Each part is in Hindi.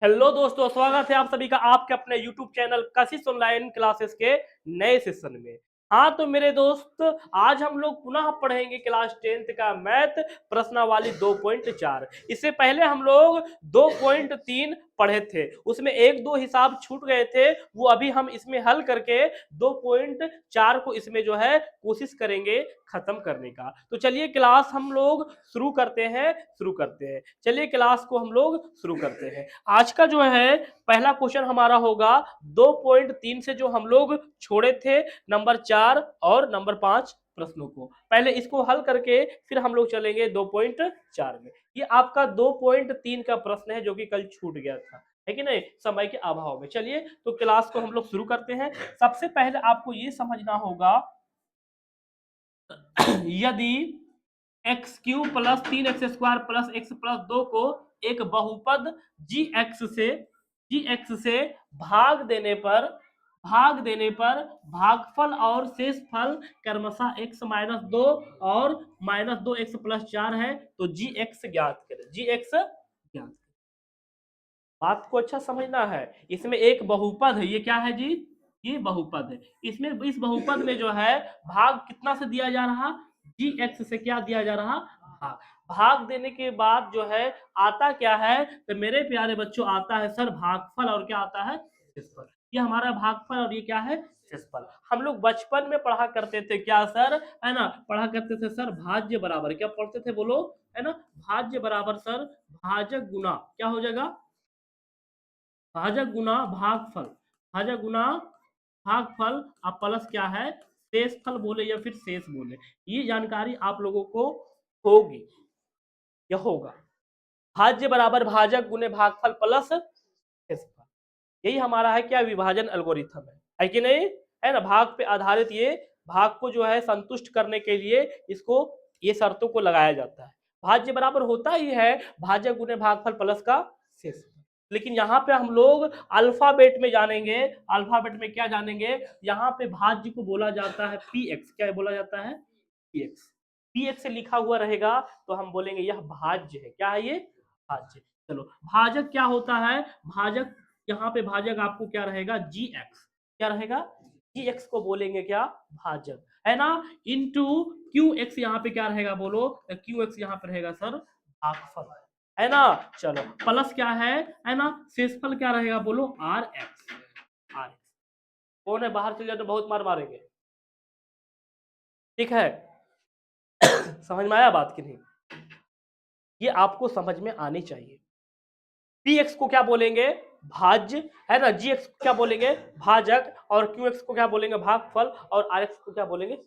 हेलो दोस्तों, स्वागत है आप सभी का आपके अपने YouTube चैनल कशिश ऑनलाइन क्लासेस के नए सेशन में। हाँ तो मेरे दोस्त, आज हम लोग पुनः पढ़ेंगे क्लास 10th का मैथ प्रश्नावली 2.4। इससे पहले हम लोग 2.3 पढ़े थे, उसमें एक दो हिसाब छूट गए थे, वो अभी हम इसमें हल करके 2.4 को इसमें जो है कोशिश करेंगे खत्म करने का। तो चलिए क्लास हम लोग शुरू करते हैं। चलिए क्लास को हम लोग शुरू करते हैं। आज का जो है पहला क्वेश्चन हमारा होगा 2.3 से जो हम लोग छोड़े थे नंबर 4 और नंबर 5 प्रश्नों को। पहले इसको हल करके फिर हम लोग चलेंगे 2.4 में। ये आपका 2.3 का प्रश्न है जो कि कल छूट गया था, है कि नहीं, समय के अभाव में। चलिए तो क्लास को हम लोग शुरू करते हैं। सबसे पहले आपको ये समझना होगा यदि x cube plus 3x² plus x plus 2 को एक बहुपद जी एक्स से भाग देने पर भागफल और शेषफल क्रमशः x माइनस 2 और माइनस 2x प्लस 4 है, तो जी एक्स ज्ञात करें। जी एक्स ज्ञात, बात को अच्छा समझना है। इसमें एक बहुपद है, ये क्या है जी, ये बहुपद है। इसमें इस बहुपद में जो है भाग कितना से दिया जा रहा, जी एक्स से क्या दिया जा रहा, भाग। भाग देने के बाद जो है आता क्या है, तो मेरे प्यारे बच्चों आता है सर भागफल और क्या आता है, शेषफल। ये हमारा भागफल और ये क्या है, शेषफल। हम लोग बचपन में पढ़ा करते थे क्या सर, है ना, पढ़ा करते थे सर भाज्य बराबर, क्या पढ़ते थे बोलो, है ना, भाज्य बराबर सर भाजक गुना क्या हो जाएगा, भाजक गुना भागफल, भाजक गुना भागफल। अब प्लस क्या है, शेषफल बोले या फिर शेष बोले, ये जानकारी आप लोगों को होगी या होगा। भाज्य बराबर भाजक गुने भागफल प्लस शेषफल, यही हमारा है क्या, विभाजन एल्गोरिथम है कि नहीं, है ना। भाग पे आधारित ये भाग को जो है संतुष्ट करने के लिए इसको ये शर्तों को लगाया जाता है। भाज्य बराबर होता ही है भाजक गुने भागफल प्लस का शेषफल। लेकिन यहाँ पे हम लोग अल्फाबेट में जानेंगे, अल्फाबेट में क्या जानेंगे, यहाँ पे भाज्य को बोला जाता है पी एक्स, क्या बोला जाता है, पी एक्स। पी एक्स से लिखा हुआ रहेगा तो हम बोलेंगे यह भाज्य है, क्या है ये, भाज्य। चलो भाजक क्या होता है, भाजक यहाँ पे भाजक आपको क्या रहेगा, जी एक्स, क्या रहेगा, जी एक्स को बोलेंगे क्या, भाजक, है ना, इनटू क्यू एक्स, यहाँ पे क्या रहेगा बोलो, क्यू एक्स यहाँ पे रहेगा सर भागफल, है ना। चलो प्लस क्या है ना, शेषफल क्या रहेगा बोलो, आर एक्स, आर एक्स। कौन है बाहर चले जाए तो बहुत मार मारेंगे, ठीक है। समझ में आया बात कि नहीं, ये आपको समझ में आनी चाहिए। पी एक्स को क्या बोलेंगे, भाज्य, है ना, जी एक्स को क्या बोलेंगे, भाजक, और क्यू एक्स को क्या बोलेंगे, भागफल, और आर एक्स को क्या बोलेंगे,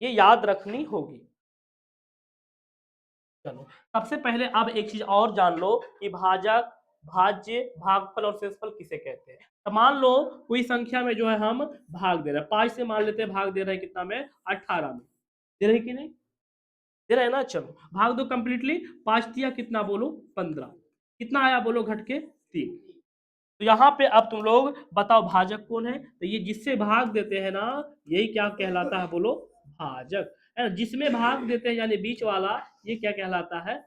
ये याद रखनी होगी। चलो सबसे पहले अब एक चीज और जान लो कि भाजक, भाज्य, भागफल और शेषफल किसे कहते हैं। तो मान लो कोई संख्या में जो है हम भाग दे रहे हैं, 5 से मान लेते हैं भाग दे रहे हैं कितना में, 18 में, दे रहे कि नहीं, दे रहे हैं ना। चलो भाग दो कंप्लीटली, 5 दिया कितना बोलो, 15, कितना आया बोलो घट के, 3। तो यहाँ पे अब तुम लोग बताओ भाजक कौन है, तो ये जिससे भाग देते हैं ना, यही क्या कहलाता है बोलो, भाजक, है ना। जिसमें भाग देते हैं यानी बीच वाला, ये क्या कहलाता है,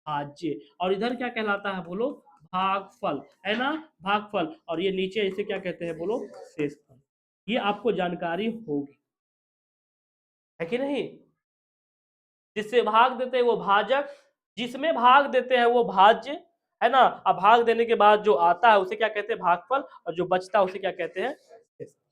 भाज्य। और इधर क्या कहलाता है बोलो, भागफल, है ना, भागफल। और ये नीचे इसे क्या कहते हैं बोलो, शेषफल। ये आपको जानकारी होगी, है कि नहीं। जिससे भाग देते हैं वो भाजक, जिसमें भाग देते हैं वो भाज्य, है ना। अब भाग देने के बाद जो आता है उसे क्या कहते हैं, भागफल, और जो बचता है उसे क्या कहते हैं, शेषफल।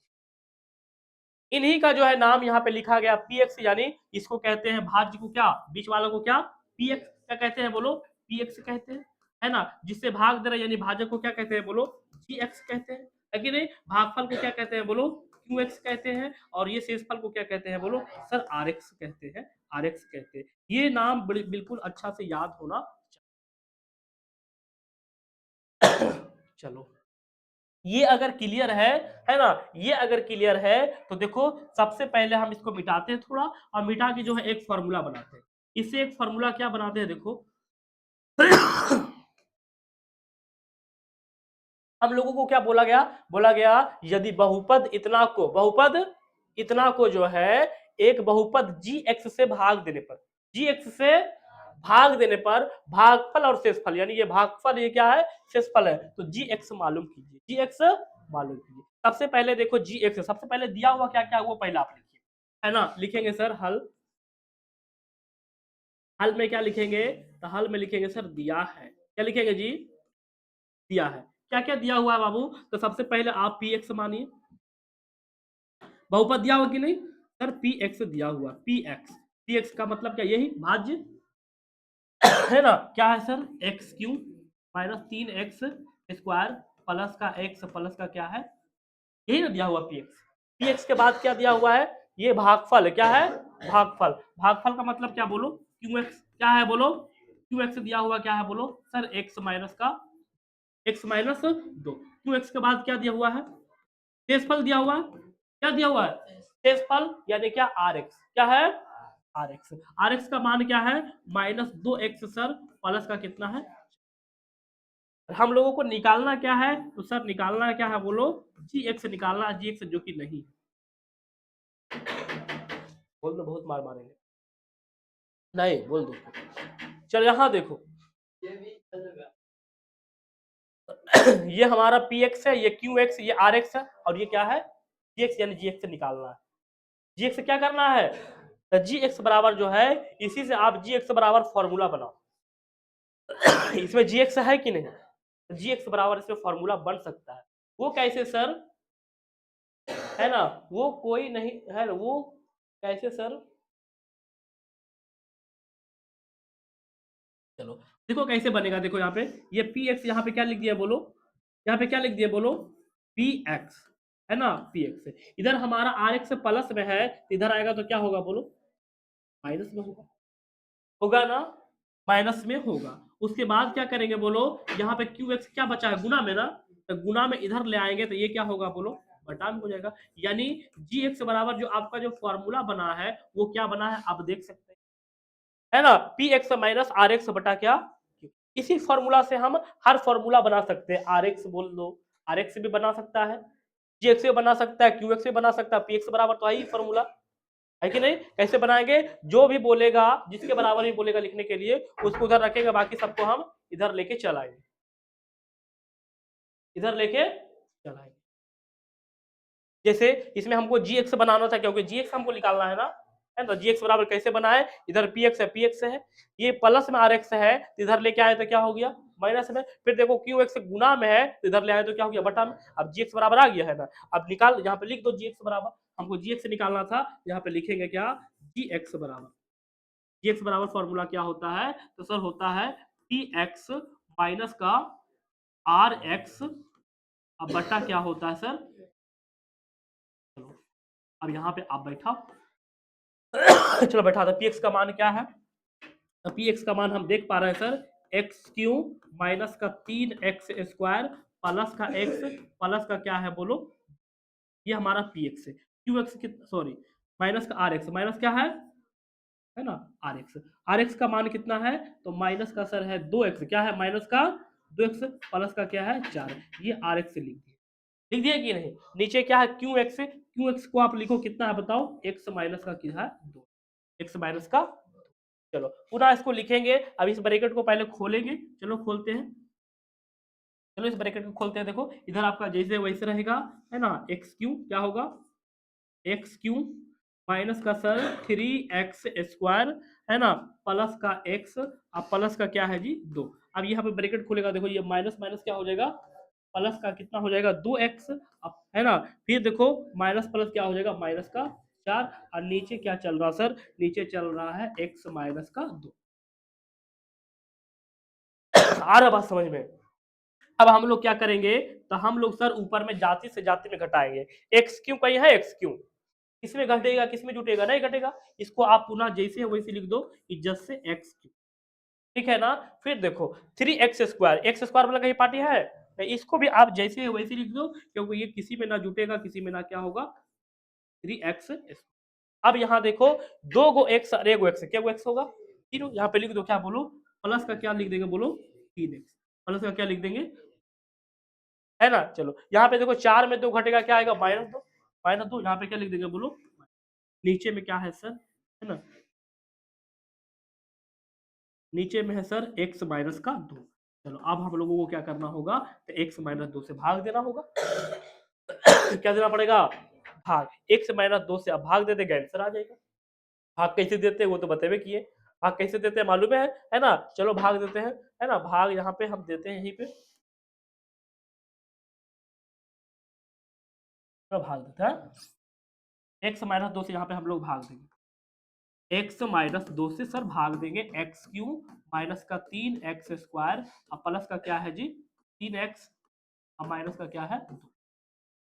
इन्हीं का जो है नाम यहाँ पे लिखा गया पी एक्स, यानी इसको कहते हैं भाज्य को क्या, बीच वालों को क्या, पी एक्स क्या कहते हैं बोलो, पी एक्स कहते हैं, है ना। जिससे भाग दे रहा है यानी भाजक को क्या कहते हैं बोलो, जी एक्स कहते हैं, है कि नहीं। भागफल को क्या कहते हैं बोलो, क्यू एक्स कहते हैं, और ये शेषफल को क्या कहते हैं बोलो, सर आर एक्स कहते हैं, आर एक्स कहते हैं। ये नाम बिल्कुल अच्छा से याद होना चाहिए। चलो ये अगर क्लियर है ना, ये अगर क्लियर है तो देखो सबसे पहले हम इसको मिटाते हैं थोड़ा, और मिटा के जो है एक फॉर्मूला बनाते हैं। इससे एक फॉर्मूला क्या बनाते हैं देखो, हम लोगों को क्या बोला गया यदि बहुपद इतना को, बहुपद इतना को जो है एक बहुपद जी एक्स से भाग देने पर, जी एक्स से भाग देने पर भागफल और शेषफल, यानी ये भागफल, ये क्या है, शेषफल है, तो जी एक्स मालूम कीजिए, जी एक्स मालूम कीजिए। सबसे पहले देखो जी एक्स, सबसे पहले दिया हुआ क्या क्या है वो पहले आप लिखिए, है ना। लिखेंगे सर हल, हल में क्या लिखेंगे, तो हल में लिखेंगे सर दिया है, क्या लिखेंगे जी, दिया है। क्या क्या दिया हुआ है बाबू, तो सबसे पहले आप पी एक्स मानिए, बहुपद दिया हुआ कि नहीं सर, पी एक्स दिया हुआ, पी एक्स, पी एक्स का मतलब क्या, यही भाज्य है ना, क्या है sir, x Q minus 3x square plus का x प्लस का क्या है, यही ना दिया हुआ पी एक्स। पी एक्स के बाद क्या दिया हुआ है, ये भागफल, क्या है, भागफल, भागफल का मतलब क्या बोलो, क्यू एक्स, क्या है बोलो, क्यू एक्स दिया हुआ क्या है बोलो सर, एक्स माइनस का, एक्स माइनस 2, क्यू एक्स के बाद क्या दिया हुआ है, शेषफल दिया हुआ है, क्या दिया हुआ है, शेषफल, यानी क्या, आर एक्स, क्या है, आर एक्स, आर एक्स का मान क्या है, -2x सर प्लस का कितना है, हम लोगों को निकालना क्या है, तो सर निकालना क्या है बोलो, जी एक्स निकालना है, जी एक्स जो कि नहीं, बोल दो बहुत मार मारेंगे, नहीं बोल दो, चल यहाँ देखो ये हमारा पी एक्स है, ये क्यू एक्स, ये आर एक्स है, और ये क्या है, जी एक्स, यानी जी एक्स निकालना है, जी एक्स क्या करना है, तो जी एक्स बराबर जो है, इसी से आप जी एक्स बराबर फॉर्मूला बनाओ इसमें जी एक्स है कि नहीं, जी एक्स बराबर इसमें फॉर्मूला बन सकता है, वो कैसे सर, है ना, वो कोई नहीं है, वो कैसे सर, चलो देखो कैसे बनेगा, देखो यहाँ पे ये पी एक्स, यहाँ पे क्या लिख दिया बोलो, यहाँ पे क्या लिख दिया बोलो, पी एक्स, है ना, पी एक्स, इधर हमारा आर एक्स प्लस में है, इधर आएगा तो क्या होगा बोलो, माइनस में होगा, होगा ना, माइनस में होगा। उसके बाद क्या करेंगे बोलो, यहाँ पे क्यू एक्स क्या बचा है, गुना में ना, तो गुना में इधर ले आएंगे तो ये क्या होगा बोलो, बटा में हो जाएगा, यानी जी एक्स बराबर जो आपका जो फॉर्मूला बना है वो क्या बना है, आप देख सकते हैं, है ना, P X minus R X बटा क्या, इसी फॉर्मूला से हम हर फॉर्मूला बना सकते हैं, आर एक्स बोल दो, आर एक्स भी बना सकता है, जी एक्स भी बना सकता है, क्यू एक्स भी बना सकता है, पी एक्स बराबर तो है ही फॉर्मूला, है कि नहीं, कैसे बनाएंगे, जो भी बोलेगा, जिसके बराबर भी बोलेगा लिखने के लिए उसको उधर रखेंगे, बाकी सबको हम इधर लेके चलाएंगे, इधर लेके चलाएंगे, जैसे इसमें हमको जी एक्स बनाना था, क्योंकि जी एक्स हमको निकालना है ना, जी एक्स बराबर कैसे बनाए, इधर पी एक्स है, पी एक्स है, ये प्लस में आर एक्स है, तो इधर लेके आए तो क्या हो गया, माइनस में, फिर देखो क्यू एक्स गुना में है, तो इधर ले आए तो क्या हो गया, बटा में, अब जी एक्स बराबर आ गया है ना, अब निकाल, यहाँ पे लिख दो जी एक्स बराबर, हमको जी एक्स निकालना था, यहाँ पे लिखेंगे क्या, जी एक्स बराबर, जी एक्स बराबर फॉर्मूला क्या होता है, तो सर होता है पी एक्स माइनस का आर एक्स, अब बटा क्या होता है सर, चलो अब यहाँ पे आप बैठा चलो बैठा था, पी एक्स का मान क्या है, तो पी एक्स का मान हम देख पा रहे हैं सर, एक्स क्यू माइनस का 3x स्क्वायर प्लस का x प्लस का क्या है बोलो, ये हमारा पी एक्स है, क्यू एक्स सॉरी माइनस का आर एक्स, माइनस क्या है ना, आर एक्स, आर एक्स का मान कितना है, तो माइनस का सर है 2x, क्या है माइनस का 2x प्लस का क्या है 4, ये आर एक्स लिख दिया, लिख दिया कि नहीं, नीचे क्या है क्यू एक्स, क्यू एक्स को आप लिखो कितना है बताओ, x माइनस का क्या है 2, x माइनस का, चलो पुनः इसको लिखेंगे, अब इस ब्रैकेट को पहले खोलेंगे, चलो खोलते हैं, चलो इस ब्रैकेट को खोलते हैं, देखो इधर आपका जैसे वैसे रहेगा, है ना, एक्स क्यू क्या होगा, एक्स क्यू माइनस का सर 3x स्क्वायर, है ना, प्लस का x, अब प्लस का क्या है जी 2, अब यहाँ पे ब्रैकेट खुलेगा, देखो ये माइनस माइनस क्या हो जाएगा, प्लस का कितना हो जाएगा 2x, अब है ना, फिर देखो माइनस प्लस क्या हो जाएगा, माइनस का 4, और नीचे क्या चल रहा सर, नीचे चल रहा है x माइनस का 2, आ रहा बात समझ में, अब हम लोग क्या करेंगे, तो हम लोग सर ऊपर में जाति से जाति में घटाएंगे, एक्स क्यू कहीं है, एक्स क्यू किसमें घटेगा, किसमें जुटेगा, नहीं घटेगा, इसको आप पुनः जैसे है वैसे लिख दो, इज्जत से एक्स क्यू, ठीक है ना, फिर देखो 3x स्क्वायर वाला कहीं पार्टी है, तो इसको भी आप जैसे है वैसे लिख दो, क्योंकि ये किसी में ना जुटेगा, किसी में ना क्या होगा, 3x, अब यहाँ देखो दो गो एक्स और एक गो एक्स, क्या गो एक्स होगा, तीनों, यहाँ पे लिख दो, क्या बोलो, प्लस का क्या लिख देंगे बोलो, 3x, प्लस का क्या लिख देंगे, है ना, चलो यहाँ पे देखो 4 में 2 घटेगा, क्या आएगा -2, -2, यहाँ पे क्या लिख देंगे बोलो, नीचे में क्या है सर, है ना, नीचे में है सर x माइनस का 2। चलो अब हम लोगों को क्या करना होगा, तो x माइनस 2 से भाग देना होगा। क्या देना पड़ेगा, भाग। x माइनस 2 से अब भाग दे देंगे, आंसर आ जाएगा। भाग कैसे देते हैं वो तो बतेबे किए, भाग कैसे देते हैं मालूम है ना। चलो भाग देते हैं, है ना। भाग यहाँ पे हम देते हैं, यहीं पे तो भाग देते हैं। x माइनस 2 से यहाँ पे हम लोग भाग देंगे, x माइनस 2 से सर भाग देंगे एक्स क्यू माइनस का 3x स्क्वायर, अब प्लस का क्या है जी 3x, अब माइनस का क्या है 2।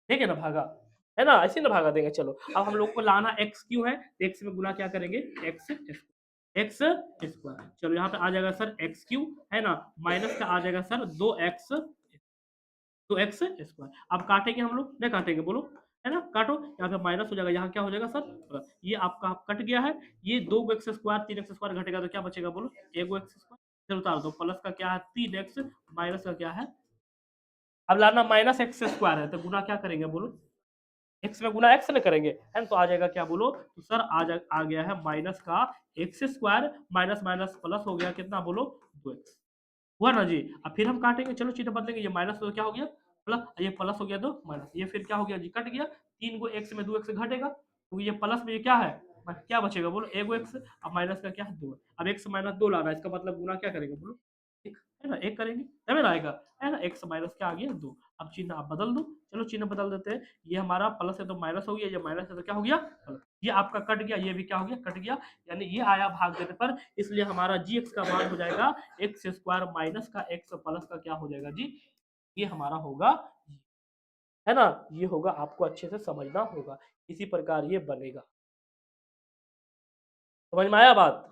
ठीक है ना, भागा है ना, ऐसे ना भागा देंगे। चलो अब हम लोग को लाना x क्यू है, x में गुना क्या करेंगे एक्स स्क्वायर। चलो यहाँ पे आ जाएगा सर एक्स क्यू, है ना, माइनस का आ जाएगा सर 2x स्क्वायर। अब काटेंगे हम लोग, नहीं काटेंगे बोलो, है ना, काटो। यहाँ पे माइनस हो जाएगा, यहाँ क्या हो जाएगा सर, ये आपका कट गया है, ये 2x स्क्वायर 3x स्क्वायर घटेगा तो क्या बचेगा बोलो, 1x स्क्वायर। चलो उतार दो, प्लस का क्या है 3x, माइनस का क्या है, अब लाना माइनस एक्स स्क्वायर है तो गुना क्या करेंगे बोलो, एक्स में गुना एक्स न करेंगे, है ना, तो आ जाएगा क्या बोलो, तो सर आ गया है माइनस का x square, minus minus plus हो गया कितना बोलो 2x, हुआ ना जी। अब फिर हम काटेंगे, चलो चिन्ह बदलेंगे, ये माइनस तो क्या हो गया प्लस, ये प्लस हो गया तो माइनस, ये फिर क्या हो गया जी कट गया, 3 को x में 2x घटेगा तो ये प्लस में ये क्या है, क्या बचेगा बोलो 1x, अब माइनस का क्या है 2, अब x माइनस 2 लाना है, इसका मतलब गुना क्या करेंगे बोलो, एक, है ना, एक करेंगे तभी ना आएगा, है ना, x माइनस क्या आ गया 2। अब चिन्ह आप बदल दो, चलो चिन्ह बदल देते हैं, ये हमारा प्लस है तो माइनस हो गया, ये माइनस है तो क्या हो गया प्लस, ये आपका कट गया, ये भी क्या हो गया कट गया, यानी ये आया भाग देने पर, इसलिए हमारा जी एक्स का मान हो जाएगा एक्स स्क्वायर माइनस का एक्स प्लस का क्या हो जाएगा जी, ये हमारा होगा, है ना, ये होगा, आपको अच्छे से समझना होगा, इसी प्रकार ये बनेगा। समझ में आया बात।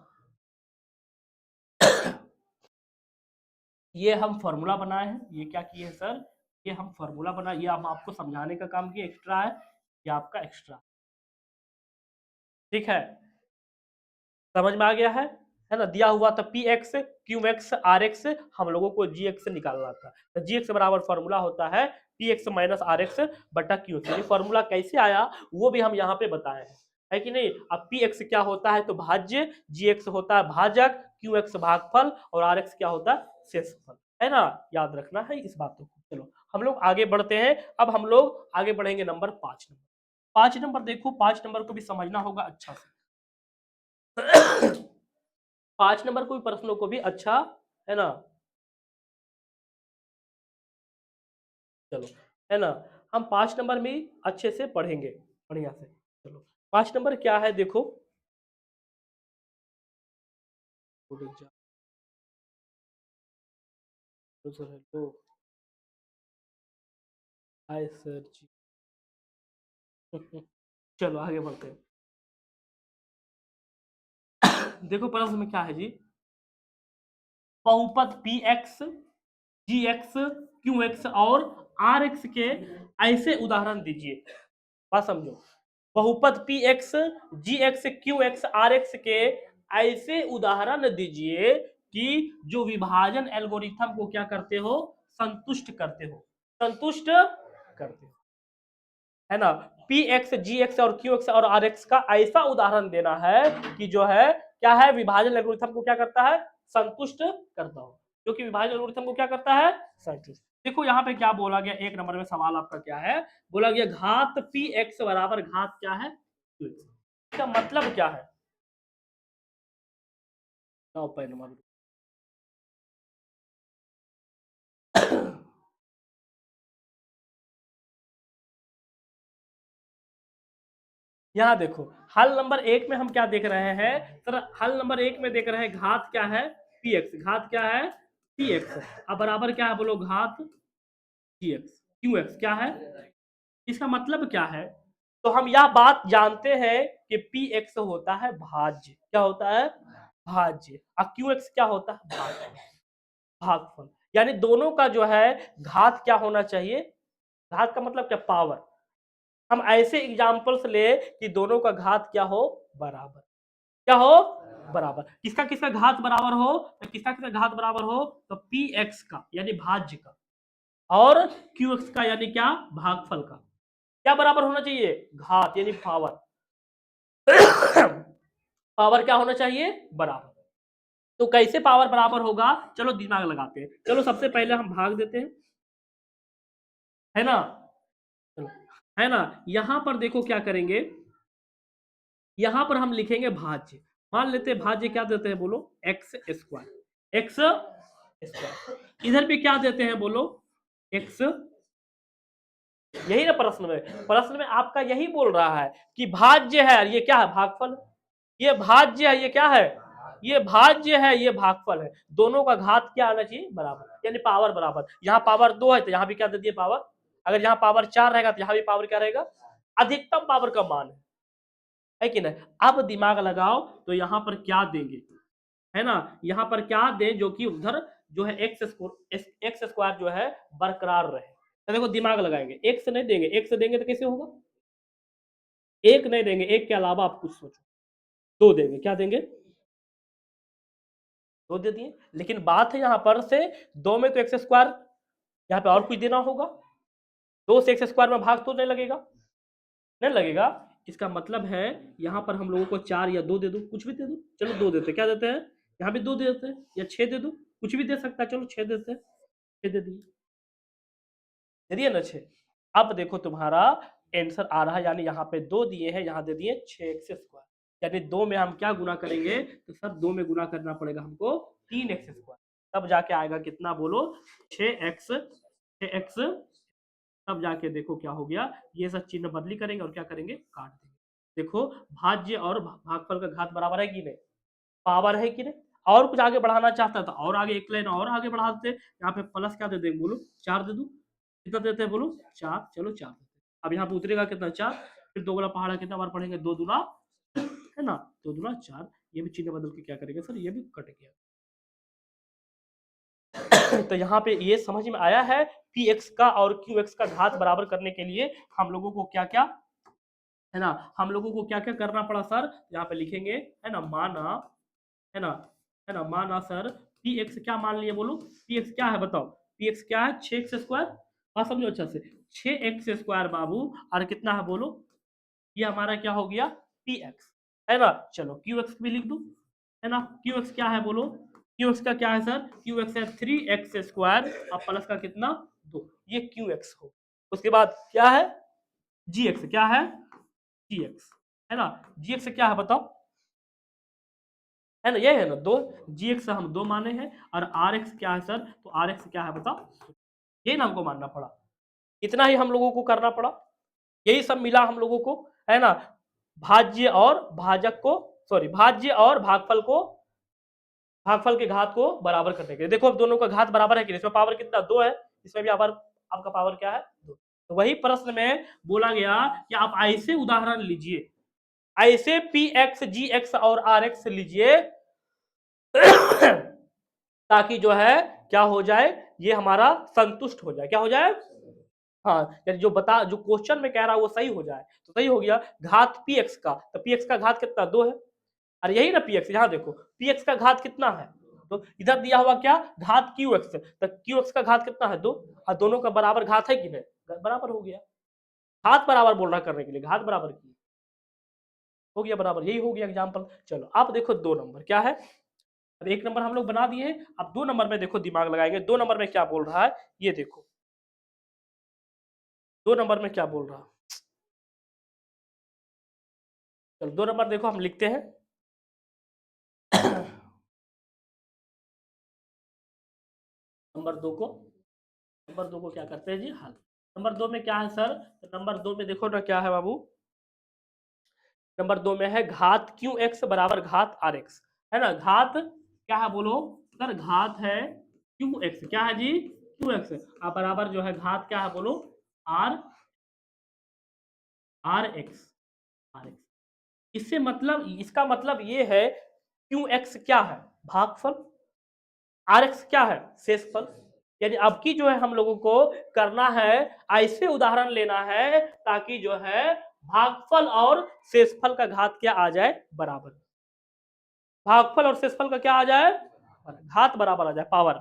ये हम फॉर्मूला बनाए हैं, ये क्या किए हैं सर, ये हम फॉर्मूला बनाए, ये हम आपको समझाने का काम किया, एक्स्ट्रा है ये आपका एक्स्ट्रा, ठीक है, समझ में आ गया है ना। दिया हुआ था P X Q X R X, हम लोगों को जी एक्स निकालना था, तो जी एक्स बराबर फॉर्मूला होता है P X minus R X बटा क्यू एक्स। ये फॉर्मूला कैसे आया वो भी हम यहाँ पे बताए हैं, है कि नहीं। अब पी एक्स क्या होता है तो भाज्य, जी एक्स होता है भाजक, क्यू एक्स भागफल और आर एक्स क्या होता है शेषफल, है ना, याद रखना है इस बातों को। चलो हम लोग आगे बढ़ते हैं, अब हम लोग आगे बढ़ेंगे नंबर 5 नंबर। 5 नंबर देखो, 5 नंबर को भी समझना होगा अच्छा से। 5 नंबर कोई प्रश्नों को भी अच्छा, है ना, चलो, है ना, हम 5 नंबर में अच्छे से पढ़ेंगे बढ़िया से। चलो 5 नंबर क्या है देखो, हेलो हाय सर जी। चलो आगे बढ़ते हैं। देखो प्रश्न में क्या है जी, बहुपद P X G X Q X और आर एक्स के ऐसे उदाहरण दीजिए। बात समझो, बहुपद P X G X Q X R X के ऐसे उदाहरण दीजिए कि जो विभाजन एल्गोरिथम को क्या करते हो, संतुष्ट करते हो, संतुष्ट करते हो, है ना। पी एक्स जी एक्स और क्यू एक्स और आर एक्स का ऐसा उदाहरण देना है कि जो है क्या है, विभाजन एल्गोरिथम को क्या करता है, संतुष्ट करता हो, जो कि विभाजन एल्गोरिथम को क्या करता है, संतुष्ट। देखो यहाँ पे क्या बोला गया, एक नंबर में सवाल आपका क्या है, बोला गया घात पी एक्स बराबर घात क्या है क्यू एक्स, इसका मतलब क्या है, नंबर यहाँ देखो, हल नंबर 1 में हम क्या देख रहे हैं सर, हल नंबर 1 में देख रहे हैं घात क्या है पी एक्स, घात क्या है पी एक्स, अब बराबर क्या है बोलो घात पी एक्स क्यू एक्स क्या है, इसका मतलब क्या है, तो हम यह बात जानते हैं कि पी एक्स होता है भाज्य, क्या होता है भाज्य, और क्यू एक्स क्या होता है भागफल, यानी दोनों का जो है घात क्या होना चाहिए, घात का मतलब क्या पावर, हम ऐसे एग्जांपल्स ले कि दोनों का घात क्या हो बराबर, क्या हो बराबर, किसका किसका घात बराबर हो, तो किसका किसका घात बराबर हो, तो पी एक्स का यानी भाज्य का और क्यू एक्स का यानी क्या भागफल का, क्या बराबर होना चाहिए घात यानी पावर, पावर क्या होना चाहिए बराबर। तो कैसे पावर बराबर होगा, चलो दिमाग लगाते हैं। चलो सबसे पहले हम भाग देते हैं, है ना, चलो, है ना। यहां पर देखो क्या करेंगे, यहां पर हम लिखेंगे भाज्य। मान लेते हैं भाज्य क्या देते हैं बोलो, एक्स स्क्वायर, एक्स स्क्वायर। इधर भी क्या देते हैं बोलो, एक्स। यही ना प्रश्न में, प्रश्न में आपका यही बोल रहा है कि भाज्य है, ये क्या है, भागफल। ये भाज्य है, ये क्या है, ये भाज्य है, ये भागफल है। दोनों का घात क्या आना चाहिए, बराबर, यानी पावर बराबर। यहाँ पावर 2 है तो यहाँ भी क्या दे दिए, पावर। अगर यहाँ पावर 4 रहेगा तो यहाँ भी पावर क्या रहेगा, अधिकतम पावर का मान है कि नहीं। अब दिमाग लगाओ तो यहाँ पर क्या देंगे, है ना, यहाँ पर क्या दें जो कि उधर जो है एक्स स्क्वायर जो है बरकरार रहे। तो देखो दिमाग लगाएंगे, एक से नहीं देंगे, एक से देंगे तो कैसे होगा, एक नहीं देंगे, एक के अलावा आप कुछ सोचो, दो देंगे, क्या देंगे, दो दे दिए। लेकिन बात है यहाँ पर से दो में तो एक्स स्क्वायर, यहाँ पे और कुछ देना होगा, दो से एक्स स्क्वायर में भाग तो नहीं लगेगा, नहीं लगेगा। इसका मतलब है यहाँ पर हम लोगों को चार या दो दे दो, कुछ भी दे दो, चलो दो देते, क्या देते हैं, यहाँ भी दो दे देते हैं, या छह दे दो, कुछ भी दे सकता है, चलो छह देते हैं, छह दे दिए, दे दिए ना छह। अब देखो तुम्हारा आंसर आ रहा है, यानी यहाँ पे दो दिए हैं, यहाँ दे दिए छह एक्स स्क्वायर, यानी दो में हम क्या गुना करेंगे, तो सर दो में गुना करना पड़ेगा हमको तीन एक्स स्क्वायर, तब जाके आएगा कितना बोलो, छह एक्स, छह एक्स। तब जाके देखो क्या हो गया, ये सब चिन्ह बदली करेंगे और क्या करेंगे, काट देंगे। देखो भाज्य और भागफल का घात बराबर है कि नहीं, पावर है कि नहीं। और कुछ आगे बढ़ाना चाहता था और आगे एक लाइन और आगे बढ़ा देते, यहाँ पे प्लस क्या दे देंगे बोलो, चार दे दू, कितना देते हैं बोलो, चार, चलो चार देते हैं। अब यहाँ पे उतरेगा कितना, चार, फिर दो वाला पहाड़ा कितना बार पढ़ेंगे, दो दूना, है ना, दो दूना चार। ये भी चिन्ह बदल के क्या करेंगे सर, ये भी कट गया। तो यहाँ पे ये समझ में आया है, पी एक्स का और क्यू एक्स का घात बराबर करने के लिए हम लोगों को क्या क्या, है ना, हम लोगों को क्या क्या करना पड़ा सर, यहाँ पे लिखेंगे, है ना, माना, है ना, है ना, माना सर पी एक्स क्या मान लिए बोलो, पी एक्स क्या है बताओ, पी एक्स क्या है, छह एक्स स्क्वायर। हाँ समझो अच्छा से, छह एक्स स्क्वायर बाबू, और कितना है बोलो, ये हमारा क्या हो गया, पी एक्स, है ना। चलो क्यू एक्स भी लिख दो, है ना, क्यू एक्स क्या है बोलो, क्यू एक्स का क्या है सर, क्यू एक्स है थ्री एक्स स्क्वायर और प्लस का कितना, दो, ये क्यू एक्स हो। उसके बाद क्या है, जी एक्स क्या है, जी एक्स, है ना, जी एक्स क्या है बताओ, है ना, ये है ना दो, जी एक्स हम दो माने हैं, और आर एक्स क्या है सर, तो आर एक्स क्या है बताओ, यही ना हमको मानना पड़ा, इतना ही हम लोगों को करना पड़ा, यही सब मिला हम लोगों को, है ना। भाज्य और भाजक को, सॉरी भाज्य और भागफल को, भागफल के घात को बराबर करने के लिए, देखो अब दोनों का घात बराबर है कि नहीं, इसमें पावर कितना, दो है, इसमें भी पावर, आपका पावर क्या है, दो। तो वही प्रश्न में बोला गया कि आप ऐसे उदाहरण लीजिए, ऐसे पी एक्स जी एक्स और आर एक्स लीजिए ताकि जो है क्या हो जाए, ये हमारा संतुष्ट हो जाए, क्या हो जाए, हाँ, यानी जो बता, जो क्वेश्चन में कह रहा है वो सही हो जाए, तो सही हो गया। घात पी एक्स का, तो पी एक्स का घात कितना, दो है, अरे यही ना पी एक्स, यहाँ देखो पी एक्स का घात कितना है, तो इधर दिया हुआ क्या, घात क्यू एक्स, तो क्यू एक्स का घात कितना है, दो, और दोनों का बराबर घात है कि नहीं, बराबर हो गया। घात बराबर बोल रहा करने के लिए, घात बराबर की हो गया बराबर, यही हो गया एग्जाम्पल। चलो अब देखो दो नंबर क्या है, अब एक नंबर हम लोग बना दिए हैं, अब दो नंबर में देखो दिमाग लगाएंगे, दो नंबर में क्या बोल रहा है, ये देखो दो नंबर में क्या बोल रहा है। चलो दो नंबर देखो हम लिखते हैं नंबर दो को क्या करते हैं जी, हल। नंबर दो में क्या है सर, तो नंबर दो में देखो ना क्या है बाबू, नंबर दो में है घात क्यू एक्स बराबर घात आर एक्स, है ना, घात क्या है बोलो सर, घात है क्यू एक्स, क्या है जी, क्यू एक्स, आप बराबर जो है घात क्या है बोलो, R, R X, R X. इससे मतलब, इसका मतलब ये है क्यू एक्स क्या है, भागफल, आर एक्स क्या है, शेषफल। यानी अब की जो है हम लोगों को करना है, ऐसे उदाहरण लेना है ताकि जो है भागफल और शेषफल का घात क्या आ जाए, बराबर, भागफल और शेषफल का क्या आ जाए, घात बराबर आ जाए, पावर,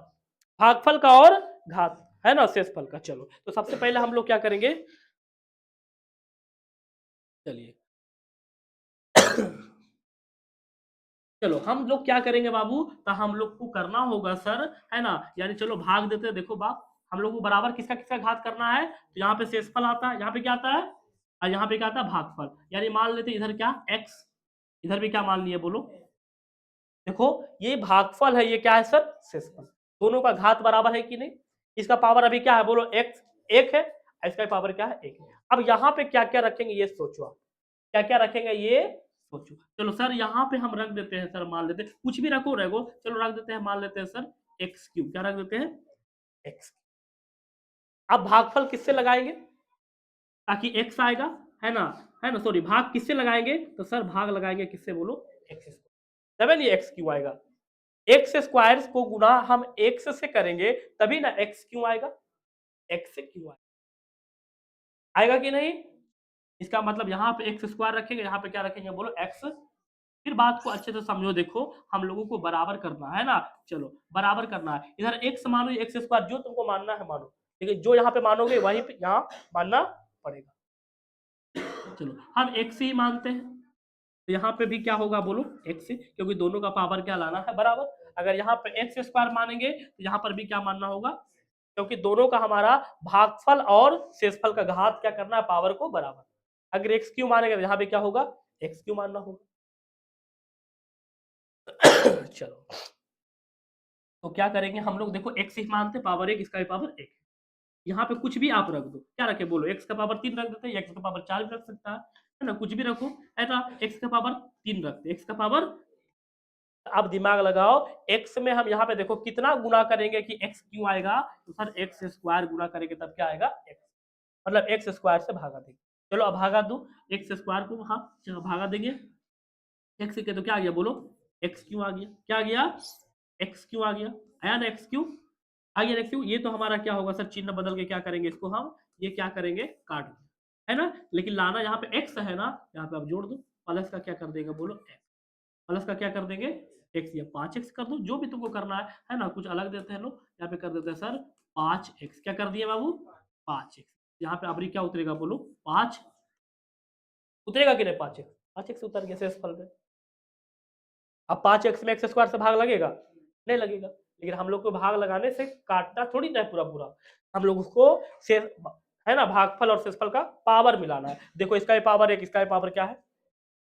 भागफल का और घात, है ना, शेषफल का। चलो तो सबसे पहले हम लोग क्या करेंगे, चलिए चलो हम लोग क्या करेंगे बाबू, तो हम लोग को करना होगा सर, है ना, यानी चलो भाग देते हैं। देखो बाप, हम लोग को बराबर किसका किसका घात करना है, तो यहाँ पे शेषफल आता है, यहाँ पे क्या आता है, और यहाँ पे क्या आता है, भागफल। यानी मान लेते इधर क्या x, इधर भी क्या मान लिए बोलो, देखो ये भागफल है, ये क्या है सर, शेषफल। दोनों का घात बराबर है कि नहीं, इसका पावर अभी क्या है बोलो, x एक है, इसका पावर क्या है, एक है। अब यहाँ पे क्या क्या रखेंगे ये सोचो आप, क्या क्या रखेंगे ये सोचो। चलो सर यहाँ पे हम रख देते हैं सर, मान लेते हैं कुछ भी रखो रखो, चलो रख देते हैं, मान लेते हैं सर एक्स क्यूब, क्या रख देते हैं, एक्स। अब भागफल किससे लगाएंगे, ताकि एक्स आएगा, है ना, है ना, सॉरी भाग किससे लगाएंगे, तो सर भाग लगाएंगे किससे बोलो, एक्स, तभी ये एक्स क्यों आएगा। एक्स स्क्वायर को गुना हम एक्स से करेंगे तभी ना एक्स क्यों आएगा, एक्स से क्यों आएगा कि नहीं। इसका मतलब यहाँ पे एक्स स्क्वायर रखेंगे, यहाँ पे क्या रखेंगे बोलो, एक्स। फिर बात को अच्छे से समझो, देखो हम लोगों को बराबर करना है ना, चलो बराबर करना है, इधर एक्स मानो, एक्स स्क्वायर जो तुमको मानना है मानो, लेकिन जो यहाँ पे मानोगे वहीं पे यहाँ मानना पड़ेगा। चलो हम एक्स ही मानते हैं, तो यहाँ पे भी क्या होगा बोलो, एक्स, क्योंकि दोनों का पावर क्या लाना है, बराबर। अगर यहाँ पे एक्स स्क्वायर मानेंगे तो यहाँ पर भी क्या मानना होगा, क्योंकि दोनों का हमारा भागफल और शेषफल का घात क्या करना है, पावर को बराबर। अगर एक्स क्यू मानेंगे तो यहाँ पे क्या होगा, एक्स क्यू मानना होगा। चलो तो क्या करेंगे हम लोग, देखो एक्स ही मानते, पावर एक, इसका भी पावर एक, यहाँ पे कुछ भी आप रख दो, क्या रखे बोलो, एक्स का पावर 3 रख देते हैं, एक्स का पावर 4 भी रख सकता है ना, कुछ भी रखो, है ना, एक्स का पावर 3 रखते, एक्स का पावर। अब दिमाग लगाओ, एक्स में हम यहाँ पे देखो कितना गुना करेंगे कि एक्स क्यों आएगा, तो सर एक्स स्क्वायर गुना करेंगे तब क्या आएगा, एक्स, मतलब एक्स स्क्वायर से भागा देंगे। चलो अब भागा दो, एक्स स्क्वायर को हम भागा देंगे, एक्स के तो क्या आ गया बोलो, एक्स क्यों आ गया, क्या आ गया, एक्स क्यों आ गया, आया ना एक्स क्यों, आ गया एक्स क्यों। ये तो हमारा क्या होगा सर, चिन्ह बदल के क्या करेंगे इसको हम, ये क्या करेंगे, काट देंगे, है ना, लेकिन लाना यहाँ पे एक्स है ना, यहाँ पे आप जोड़ दो, प्लस का क्या कर देगा बोलो, एक्स, प्लस का क्या कर देंगे, एक्स, या 5x कर दो, जो भी तुमको करना है ना, कुछ अलग देते हैं लोग, यहाँ पे कर देते हैं सर 5x, क्या कर दिए बाबू, 5x, यहाँ पे अबरी क्या उतरेगा बोलो, 5 उतरेगा कि नहीं, 5x, 5x उतर गया शेषफल में। अब 5x में एक्स स्क्वायर से भाग लगेगा, नहीं लगेगा, लेकिन हम लोग को भाग लगाने से काटना थोड़ी ना है पूरा पूरा, हम लोग उसको शेष, है ना, भागफल और शेषफल का पावर मिलाना है। देखो इसका भी पावर एक, इसका भी पावर क्या